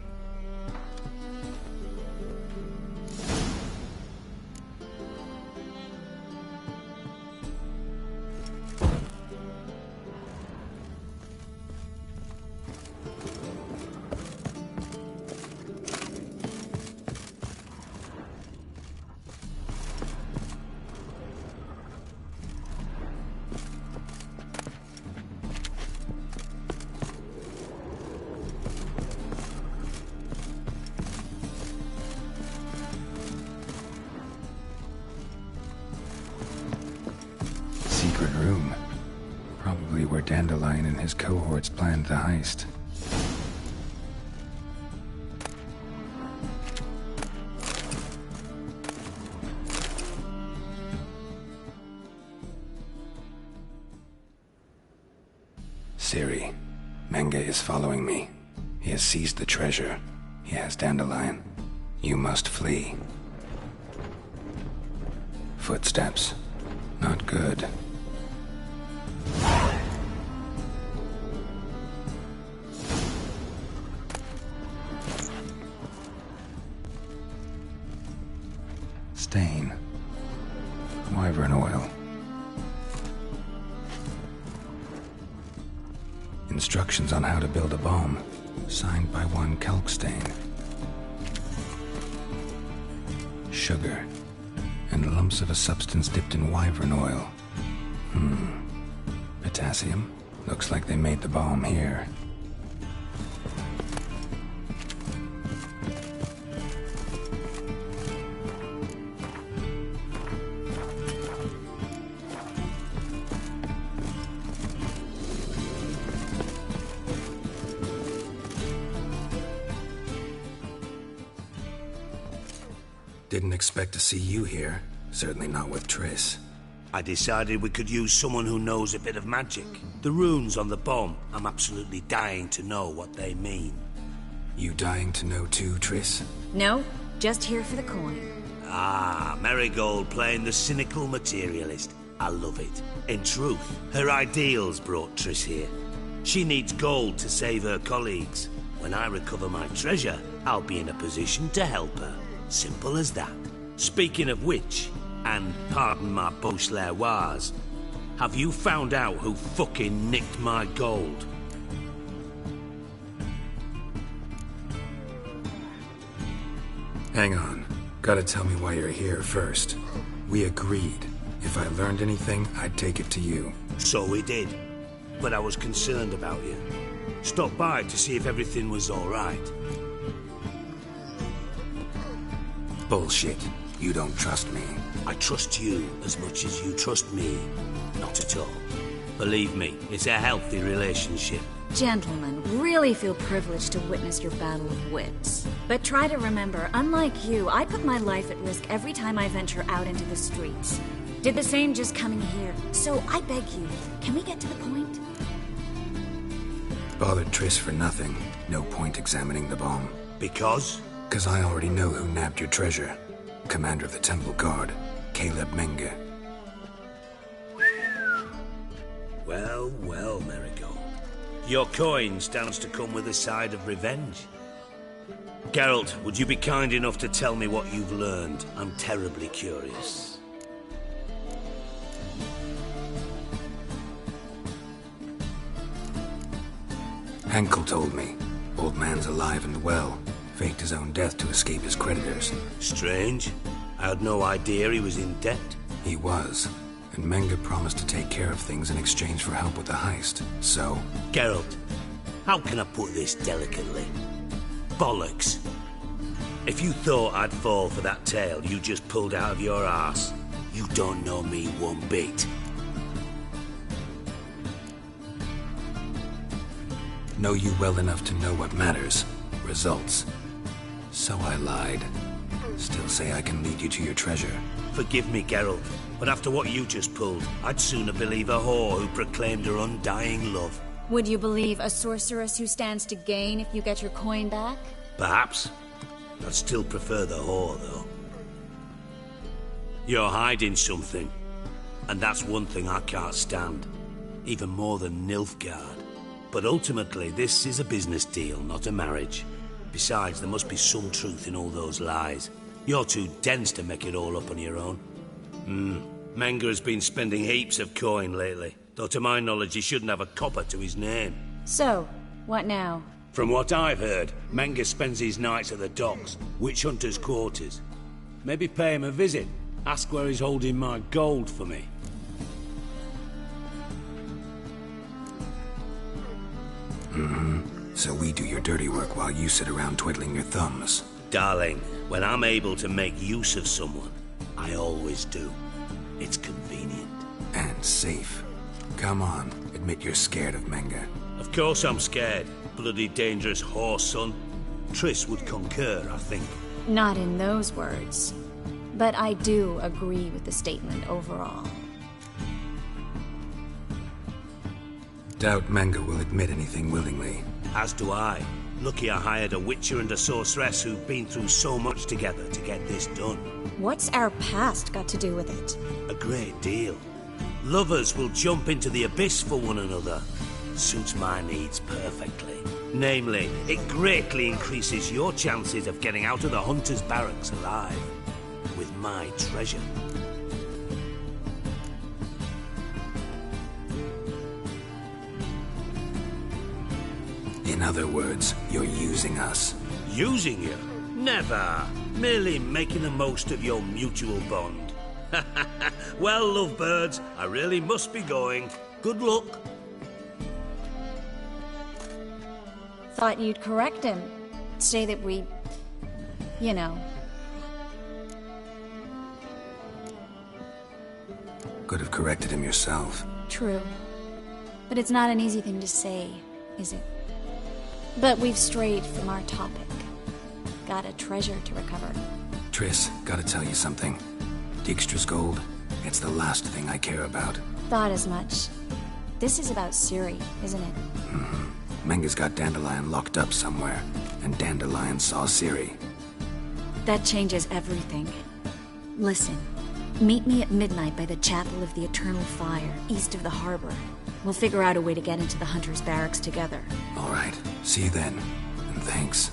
Secret room. Probably where Dandelion and his cohorts planned the heist. Siri, Menge is following me. He has seized the treasure. He has Dandelion. You must flee. Footsteps. Not good. Stain. Wyvern oil. Instructions on how to build a bomb. Signed by one Kalkstain. Sugar. And lumps of a substance dipped in wyvern oil. Potassium. Looks like they made the bomb here. Didn't expect to see you here. Certainly not with Triss. I decided we could use someone who knows a bit of magic. The runes on the bomb, I'm absolutely dying to know what they mean. You dying to know too, Triss? No, just here for the coin. Ah, Marigold playing the cynical materialist. I love it. In truth, her ideals brought Triss here. She needs gold to save her colleagues. When I recover my treasure, I'll be in a position to help her. Simple as that. Speaking of which, and pardon my Beauclervois, have you found out who fucking nicked my gold? Hang on. Gotta tell me why you're here first. We agreed. If I learned anything, I'd take it to you. So we did. But I was concerned about you. Stopped by to see if everything was all right. Bullshit. You don't trust me. I trust you as much as you trust me. Not at all. Believe me, it's a healthy relationship. Gentlemen, really feel privileged to witness your battle of wits. But try to remember, unlike you, I put my life at risk every time I venture out into the streets. Did the same just coming here. So I beg you, can we get to the point? Bothered Triss for nothing. No point examining the bomb. Because? Because I already know who nabbed your treasure. Commander of the Temple Guard, Caleb Menge. Well, well, Marigold. Your coin stands to come with a side of revenge. Geralt, would you be kind enough to tell me what you've learned? I'm terribly curious. Henkel told me. Old man's alive and well. Faked his own death to escape his creditors. Strange. I had no idea he was in debt. He was. And Menge promised to take care of things in exchange for help with the heist. So... Geralt, how can I put this delicately? Bollocks. If you thought I'd fall for that tale you just pulled out of your arse, you don't know me one bit. Know you well enough to know what matters. Results. So I lied. Still say I can lead you to your treasure. Forgive me, Geralt, but after what you just pulled, I'd sooner believe a whore who proclaimed her undying love. Would you believe a sorceress who stands to gain if you get your coin back? Perhaps. I'd still prefer the whore, though. You're hiding something, and that's one thing I can't stand. Even more than Nilfgaard. But ultimately, this is a business deal, not a marriage. Besides, there must be some truth in all those lies. You're too dense to make it all up on your own. Menge has been spending heaps of coin lately, though to my knowledge he shouldn't have a copper to his name. So, what now? From what I've heard, Menge spends his nights at the docks, witch hunters' quarters. Maybe pay him a visit. Ask where he's holding my gold for me. So we do your dirty work while you sit around twiddling your thumbs. Darling, when I'm able to make use of someone, I always do. It's convenient. And safe. Come on, admit you're scared of Menge. Of course I'm scared. Bloody dangerous whore, son. Triss would concur, I think. Not in those words. But I do agree with the statement overall. Doubt Menge will admit anything willingly. As do I. Lucky I hired a witcher and a sorceress who've been through so much together to get this done. What's our past got to do with it? A great deal. Lovers will jump into the abyss for one another. Suits my needs perfectly. Namely, it greatly increases your chances of getting out of the hunter's barracks alive. With my treasure. In other words, you're using us. Using you? Never. Merely making the most of your mutual bond. Well, lovebirds, I really must be going. Good luck. Thought you'd correct him. Say that we... you know. Could have corrected him yourself. True. But it's not an easy thing to say, is it? But we've strayed from our topic. Got a treasure to recover. Triss, gotta tell you something. Dijkstra's gold, it's the last thing I care about. Thought as much. This is about Ciri, isn't it? Menge's got Dandelion locked up somewhere, and Dandelion saw Ciri. That changes everything. Listen, meet me at midnight by the Chapel of the Eternal Fire, east of the harbor. We'll figure out a way to get into the Hunter's barracks together. All right. See you then. And thanks.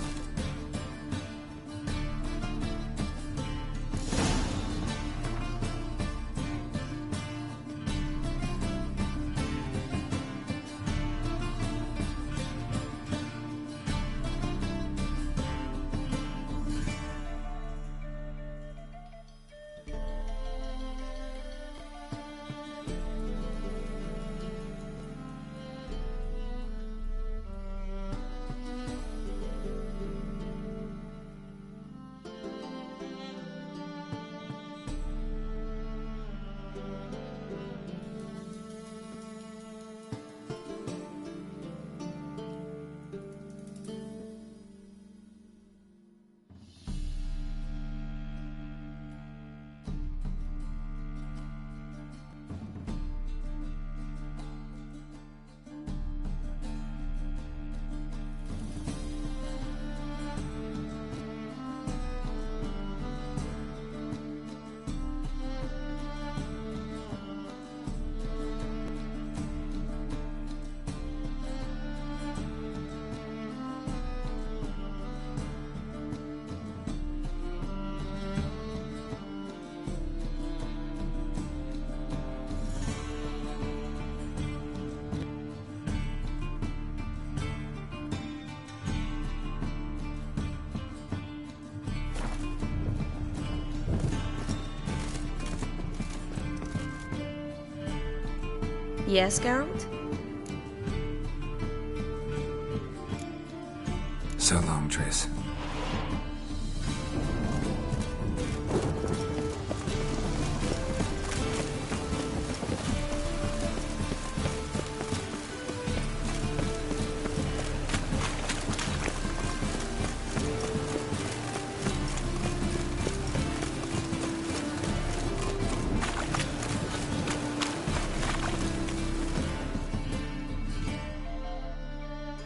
Yes, Geralt? So long, Triss.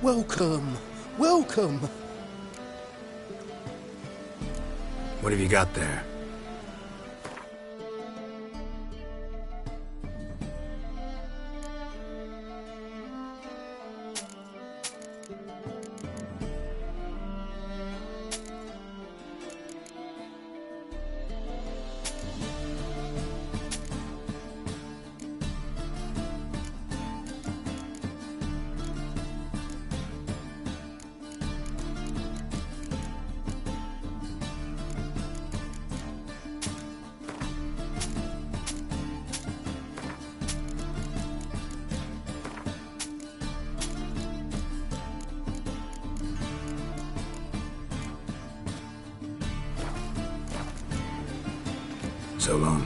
Welcome. Welcome. What have you got there? So long.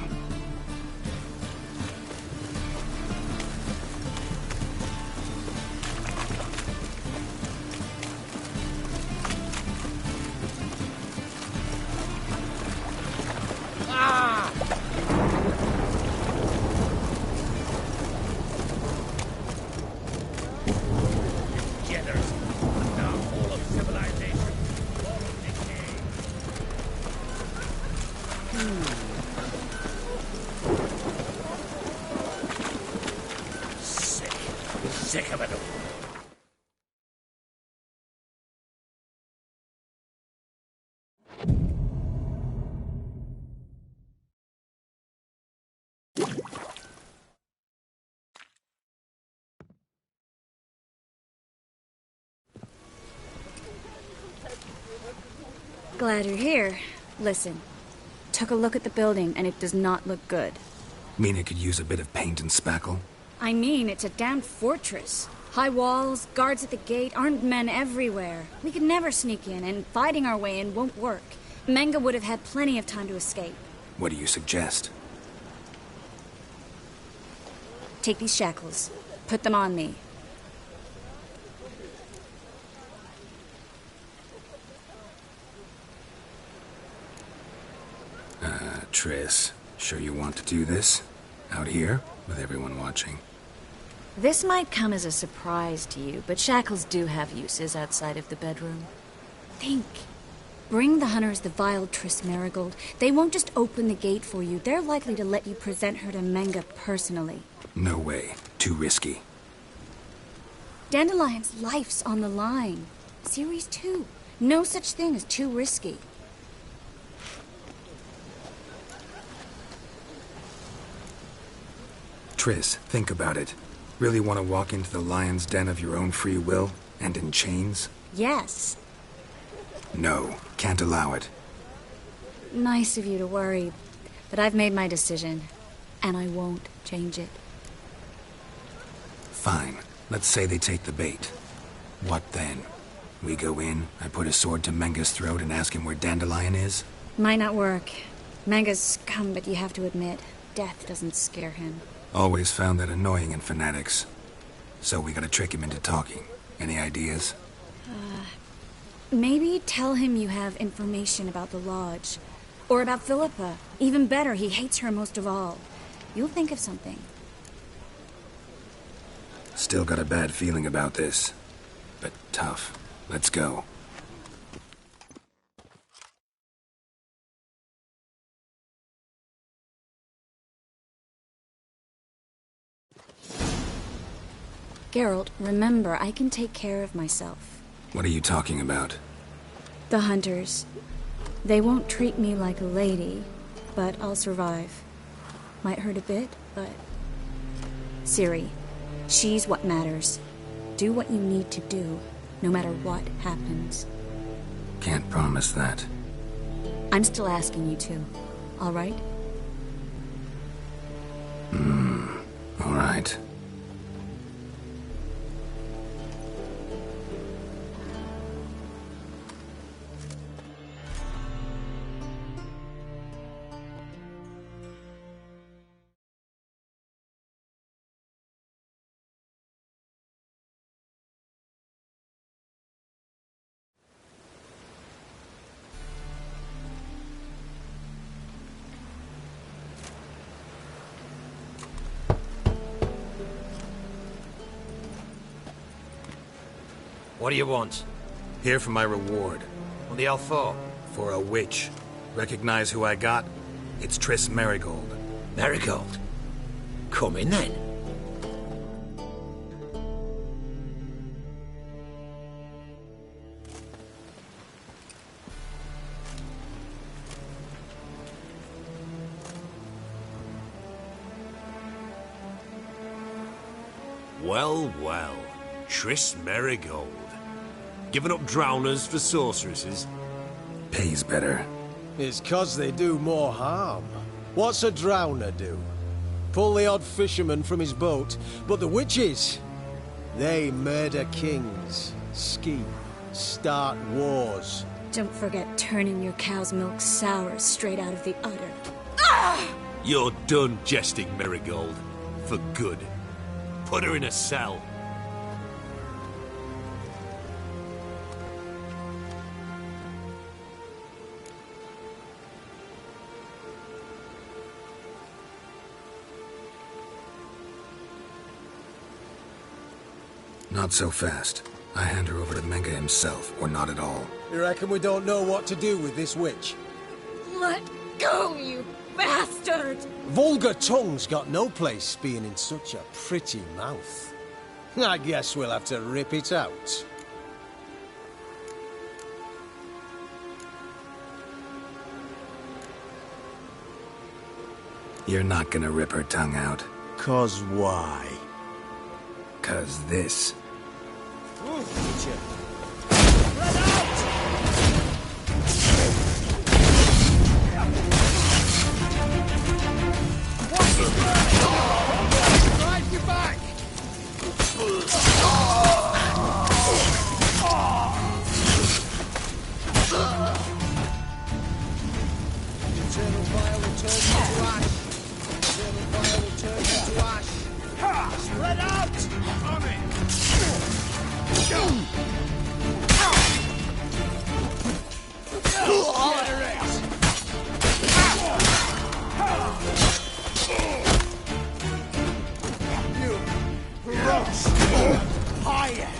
Sick of it all. Glad you're here. Listen, took a look at the building and it does not look good. Mean it could use a bit of paint and spackle? I mean, it's a damn fortress. High walls, guards at the gate, armed men everywhere. We could never sneak in, and fighting our way in won't work. Menge would have had plenty of time to escape. What do you suggest? Take these shackles. Put them on me. Triss, sure you want to do this? Out here, with everyone watching? This might come as a surprise to you, but shackles do have uses outside of the bedroom. Think. Bring the hunters the vile Triss Marigold. They won't just open the gate for you. They're likely to let you present her to Menge personally. No way. Too risky. Dandelion's life's on the line. Series 2. No such thing as too risky. Triss, think about it. Really want to walk into the lion's den of your own free will, and in chains? Yes. No, can't allow it. Nice of you to worry, but I've made my decision, and I won't change it. Fine. Let's say they take the bait. What then? We go in, I put a sword to Menge's throat and ask him where Dandelion is? Might not work. Menge's scum, but you have to admit, death doesn't scare him. Always found that annoying in fanatics. So we gotta trick him into talking. Any ideas? Maybe tell him you have information about the Lodge. Or about Philippa. Even better, he hates her most of all. You'll think of something. Still got a bad feeling about this. But tough. Let's go. Geralt, remember, I can take care of myself. What are you talking about? The hunters. They won't treat me like a lady, but I'll survive. Might hurt a bit, but... Ciri, she's what matters. Do what you need to do, no matter what happens. Can't promise that. I'm still asking you to, all right? All right. What do you want? Here for my reward. What the hell for? For a witch. Recognize who I got? It's Triss Merigold. Merigold? Come in then. Well, well. Triss Merigold. Giving up drowners for sorceresses? Pays better. It's 'cause they do more harm. What's a drowner do? Pull the odd fisherman from his boat, but the witches, they murder kings, scheme, start wars. Don't forget turning your cow's milk sour straight out of the udder. Ah! You're done jesting, Merigold. For good. Put her in a cell. Not so fast. I hand her over to Menga himself, or not at all. You reckon we don't know what to do with this witch? Let go, you bastard! Vulgar tongue's got no place being in such a pretty mouth. I guess we'll have to rip it out. You're not gonna rip her tongue out. 'Cause why? 'Cause this. Drive you back! Eternal fire will turn you to ash. Eternal fire will turn you to ash. Spread out! On it! All of the rest! You gross! Higher!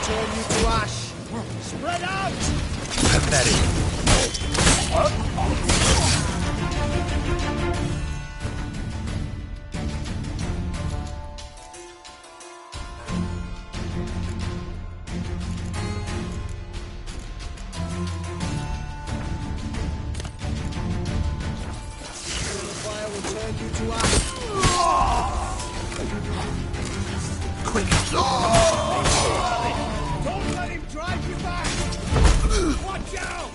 Turn you to ash. Spread out! Pathetic. to act. Quick! Don't let him drive you back! Watch out!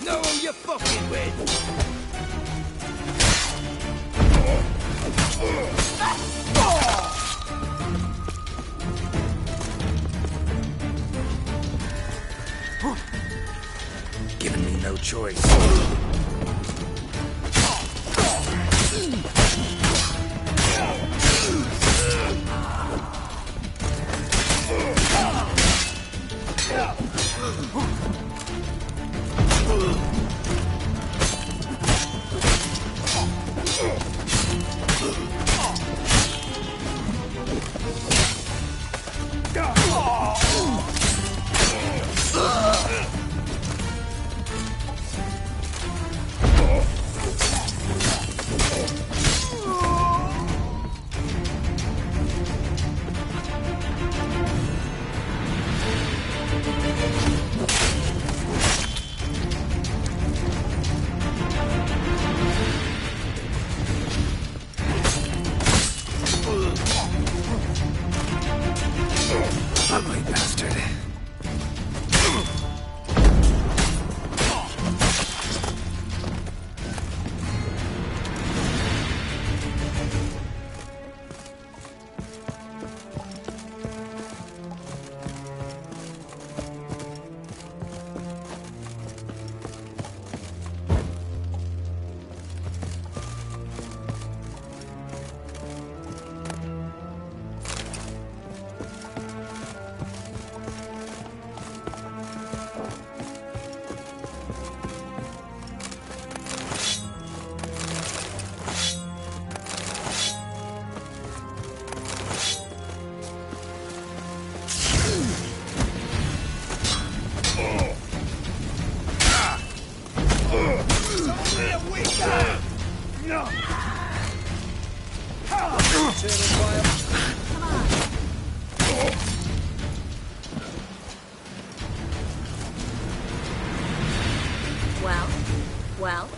Know who you're fucking with! Giving me no choice. Ugly bastard. Well?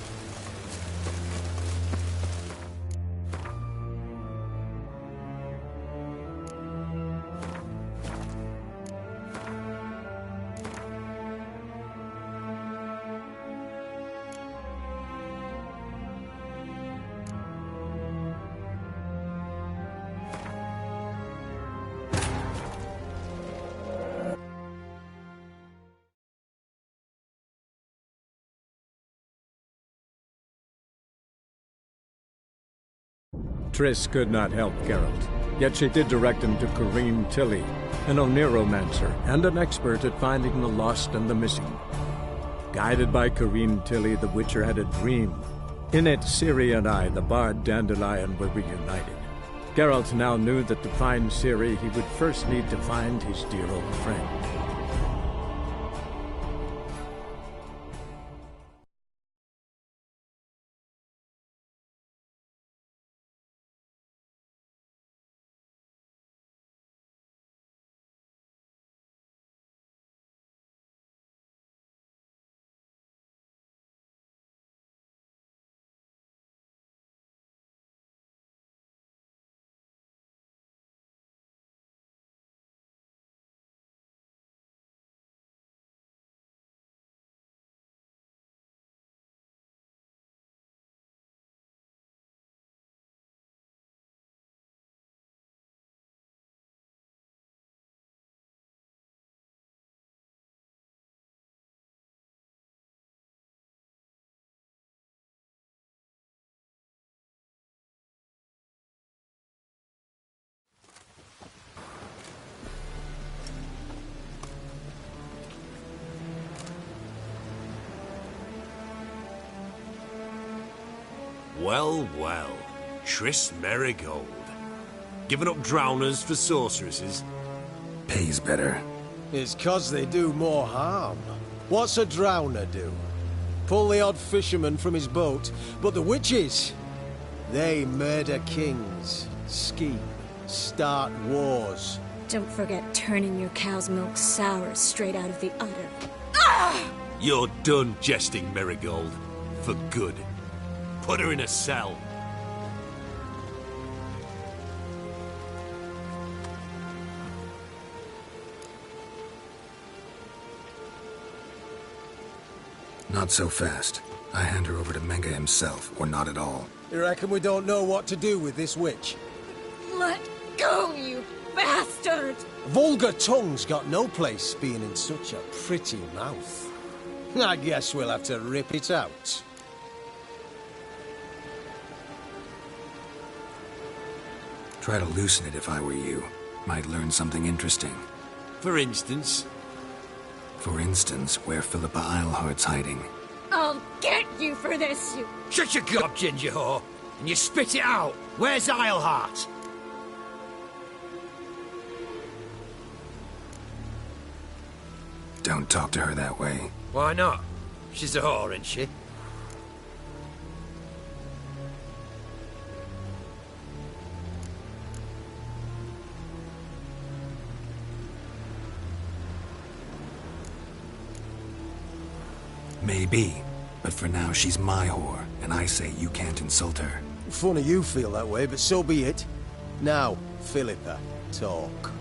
Triss could not help Geralt, yet she did direct him to Kareem Tilly, an Oniromancer and an expert at finding the lost and the missing. Guided by Kareem Tilly, the Witcher had a dream. In it, Ciri and I, the bard Dandelion, were reunited. Geralt now knew that to find Ciri, he would first need to find his dear old friend. Well, well. Triss Merigold. Giving up drowners for sorceresses? Pays better. It's 'cause they do more harm. What's a drowner do? Pull the odd fisherman from his boat, but the witches, they murder kings, scheme, start wars, Don't forget turning your cow's milk sour straight out of the udder. Ah! You're done jesting, Marigold. For good. Put her in a cell. Not so fast. I hand her over to Menga himself, or not at all. You reckon we don't know what to do with this witch? Let go, you bastard! Vulgar tongue's got no place being in such a pretty mouth. I guess we'll have to rip it out. Try to loosen it if I were you. Might learn something interesting. For instance? For instance, where Philippa Eilhart's hiding. I'll get you for this, you... Shut your gob, ginger whore, and you spit it out. Where's Eilhart? Don't talk to her that way. Why not? She's a whore, isn't she? Maybe, but for now she's my whore, and I say you can't insult her. Funny you feel that way, but so be it. Now, Philippa, talk.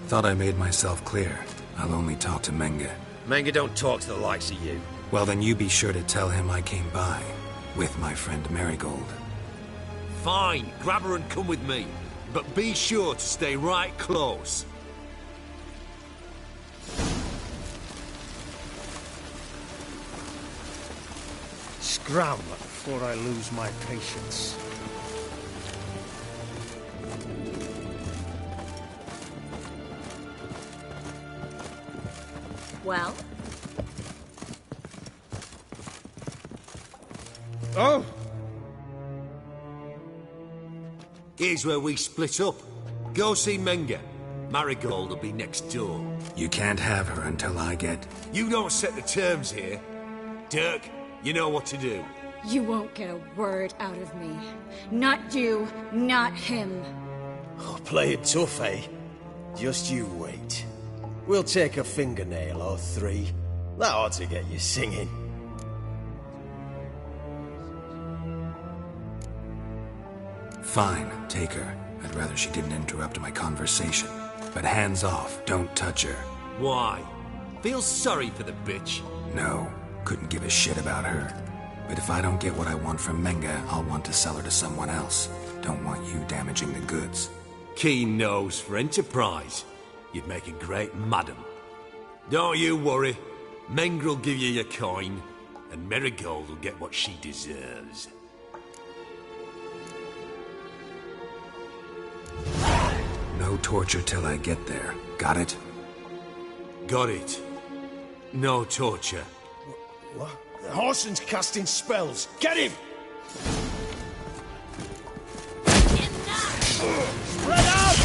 Thought I made myself clear. I'll only talk to Menga. Menga don't talk to the likes of you. Well, then you be sure to tell him I came by, with my friend Marigold. Fine, grab her and come with me. But be sure to stay right close. Scram before I lose my patience. Well? Oh! Here's where we split up. Go see Menga. Marigold will be next door. You can't have her until I get... You don't set the terms here. Dirk, you know what to do. You won't get a word out of me. Not you, not him. Oh, play it tough, eh? Just you wait. We'll take a fingernail or three. That ought to get you singing. Fine, take her. I'd rather she didn't interrupt my conversation. But hands off, don't touch her. Why? Feel sorry for the bitch? No, couldn't give a shit about her. But if I don't get what I want from Menga, I'll want to sell her to someone else. Don't want you damaging the goods. Keen nose for enterprise. You'd make a great madam. Don't you worry. Mengr'll give you your coin, and Marigold will get what she deserves. No torture till I get there. Got it? Got it. No torture. What? The Horson's casting spells. Get him! Spread out!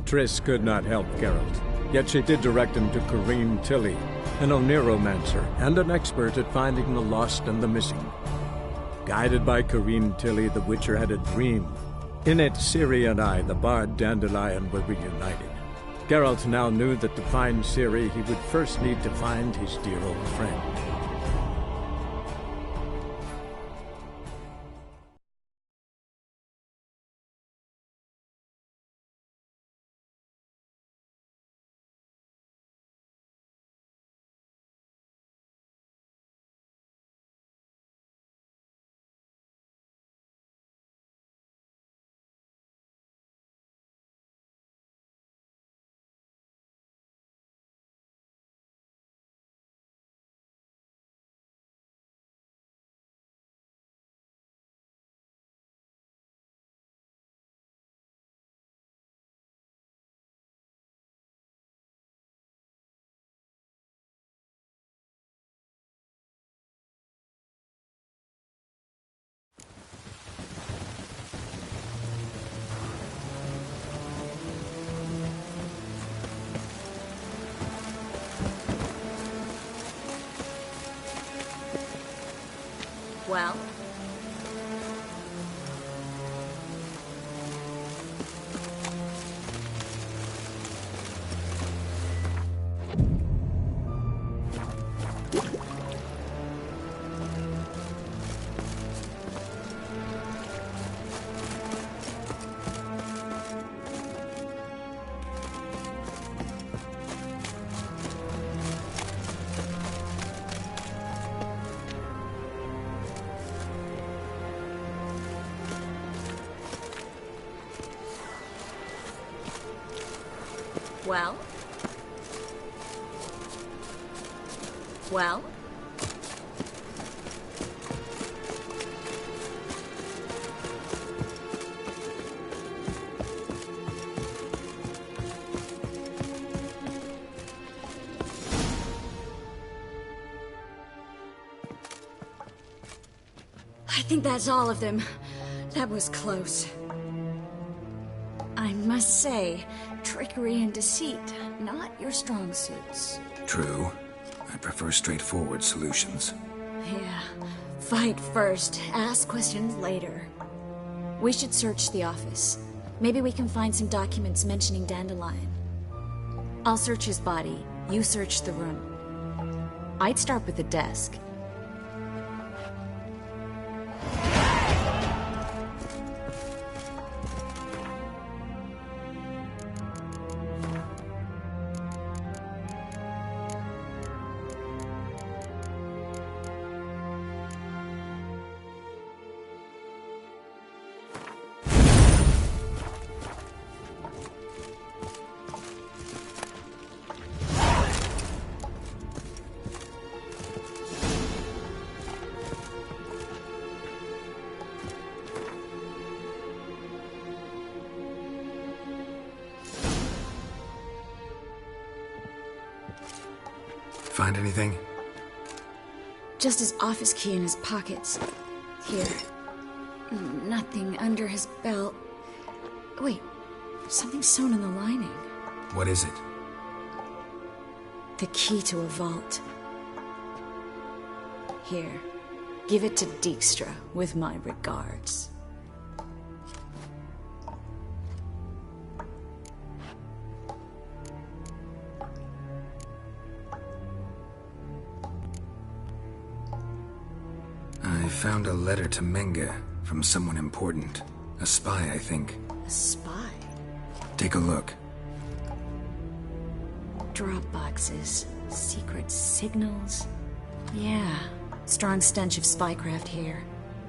Triss could not help Geralt, yet she did direct him to Kareem Tilly, an Oniromancer and an expert at finding the lost and the missing. Guided by Kareem Tilly, the Witcher had a dream. In it, Ciri and I, the bard Dandelion, were reunited. Geralt now knew that to find Ciri, he would first need to find his dear old friend. Well? Well? Well? I think that's all of them. That was close. I must say, trickery and deceit, not your strong suits. True. I prefer straightforward solutions. Yeah. Fight first, ask questions later. We should search the office. Maybe we can find some documents mentioning Dandelion. I'll search his body. You search the room. I'd start with the desk. Find anything? Just his office key in his pockets. Here. Nothing under his belt. Wait, something's sewn in the lining. What is it? The key to a vault. Here. Give it to Dijkstra, with my regards. I found a letter to Menge from someone important. A spy, I think. A spy? Take a look. Drop boxes, secret signals. Yeah, strong stench of spycraft here.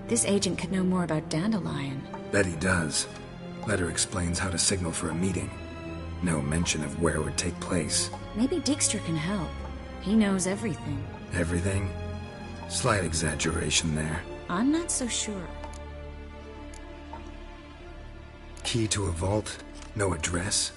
This agent could know more about Dandelion. Bet he does. Letter explains how to signal for a meeting. No mention of where it would take place. Maybe Dijkstra can help. He knows everything. Everything? Slight exaggeration there. I'm not so sure. Key to a vault? No address?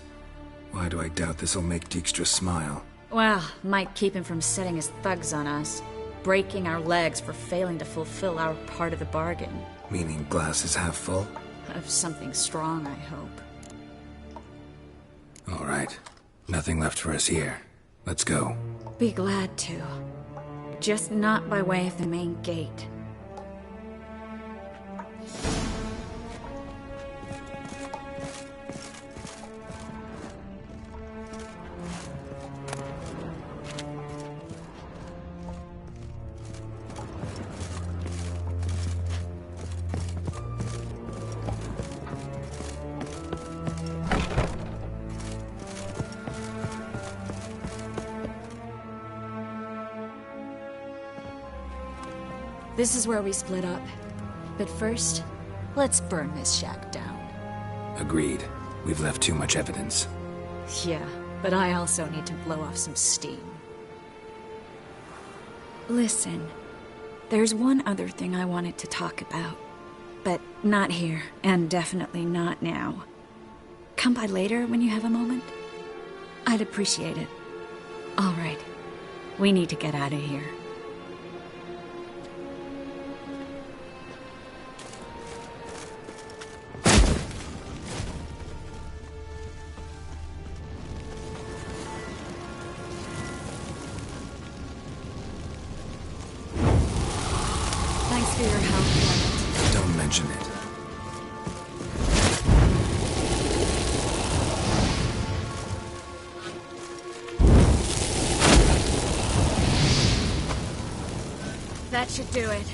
Why do I doubt this'll make Dijkstra smile? Well, might keep him from setting his thugs on us. Breaking our legs for failing to fulfill our part of the bargain. Meaning glass is half full? Of something strong, I hope. All right. Nothing left for us here. Let's go. Be glad to. Just not by way of the main gate. This is where we split up. But first, let's burn this shack down. Agreed. We've left too much evidence. Yeah, but I also need to blow off some steam. Listen, there's one other thing I wanted to talk about. But not here, and definitely not now. Come by later when you have a moment? I'd appreciate it. All right. We need to get out of here. Thanks for your help, Clement. Don't mention it. That should do it.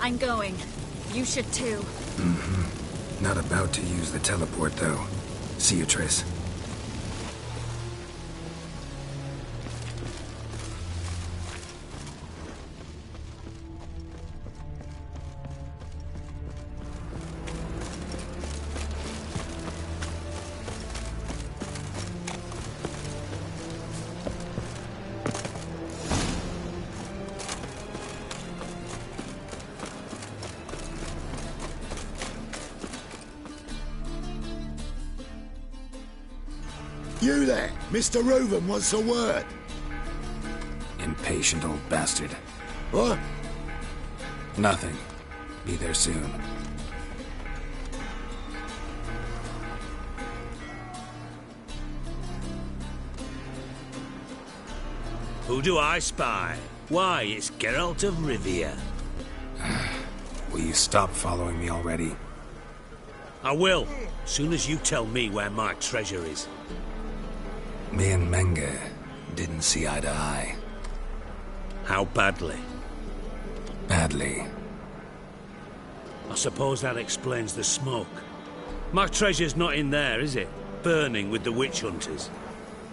I'm going. You should too. Mm-hmm. Not about to use the teleport, though. See you, Triss. You there, Mr. Reuven wants a word. Impatient old bastard. What? Nothing. Be there soon. Who do I spy? Why, it's Geralt of Rivia. Will you stop following me already? I will, soon as you tell me where my treasure is. Me and Menge didn't see eye to eye. How badly? Badly. I suppose that explains the smoke. My treasure's not in there, is it? Burning with the witch hunters.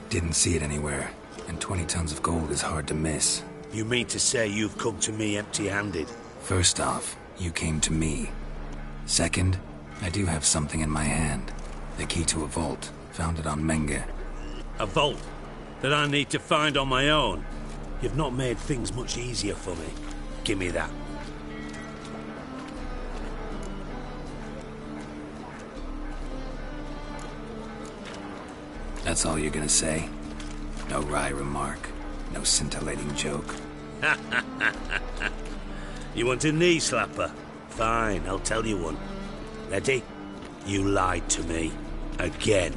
Didn't see it anywhere, and 20 tons of gold is hard to miss. You mean to say you've come to me empty-handed? First off, you came to me. Second, I do have something in my hand. The key to a vault. Found it on Menge. A vault that I need to find on my own. You've not made things much easier for me. Give me that. That's all you're gonna say? No wry remark, no scintillating joke. You want a knee slapper? Fine, I'll tell you one. Ready? You lied to me. Again.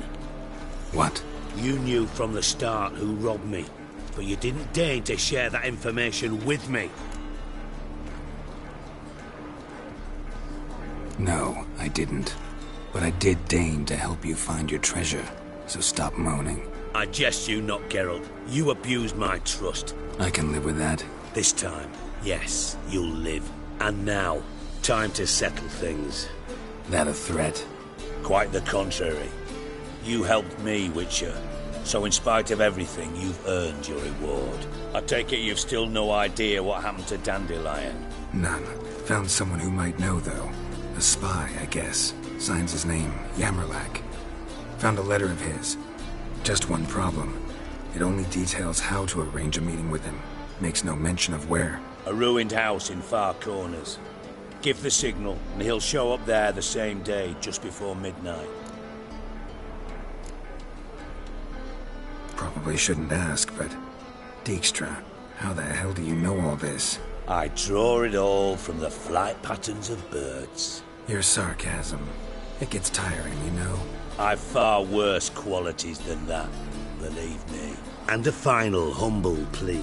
What? You knew from the start who robbed me, but you didn't deign to share that information with me. No, I didn't. But I did deign to help you find your treasure, so stop moaning. I jest you not, Geralt. You abused my trust. I can live with that. This time, yes, you'll live. And now, time to settle things. That a threat? Quite the contrary. You helped me, Witcher. So in spite of everything, you've earned your reward. I take it you've still no idea what happened to Dandelion? None. Found someone who might know, though. A spy, I guess. Signs his name, Yammerlak. Found a letter of his. Just one problem. It only details how to arrange a meeting with him. Makes no mention of where. A ruined house in Far Corners. Give the signal, and he'll show up there the same day, just before midnight. Probably shouldn't ask, but... Dijkstra, how the hell do you know all this? I draw it all from the flight patterns of birds. Your sarcasm. It gets tiring, you know? I've far worse qualities than that, believe me. And a final humble plea.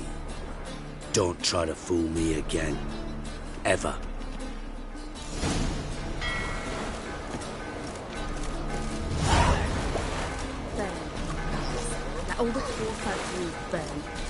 Don't try to fool me again. Ever. Burn. Let all the poor folk burn.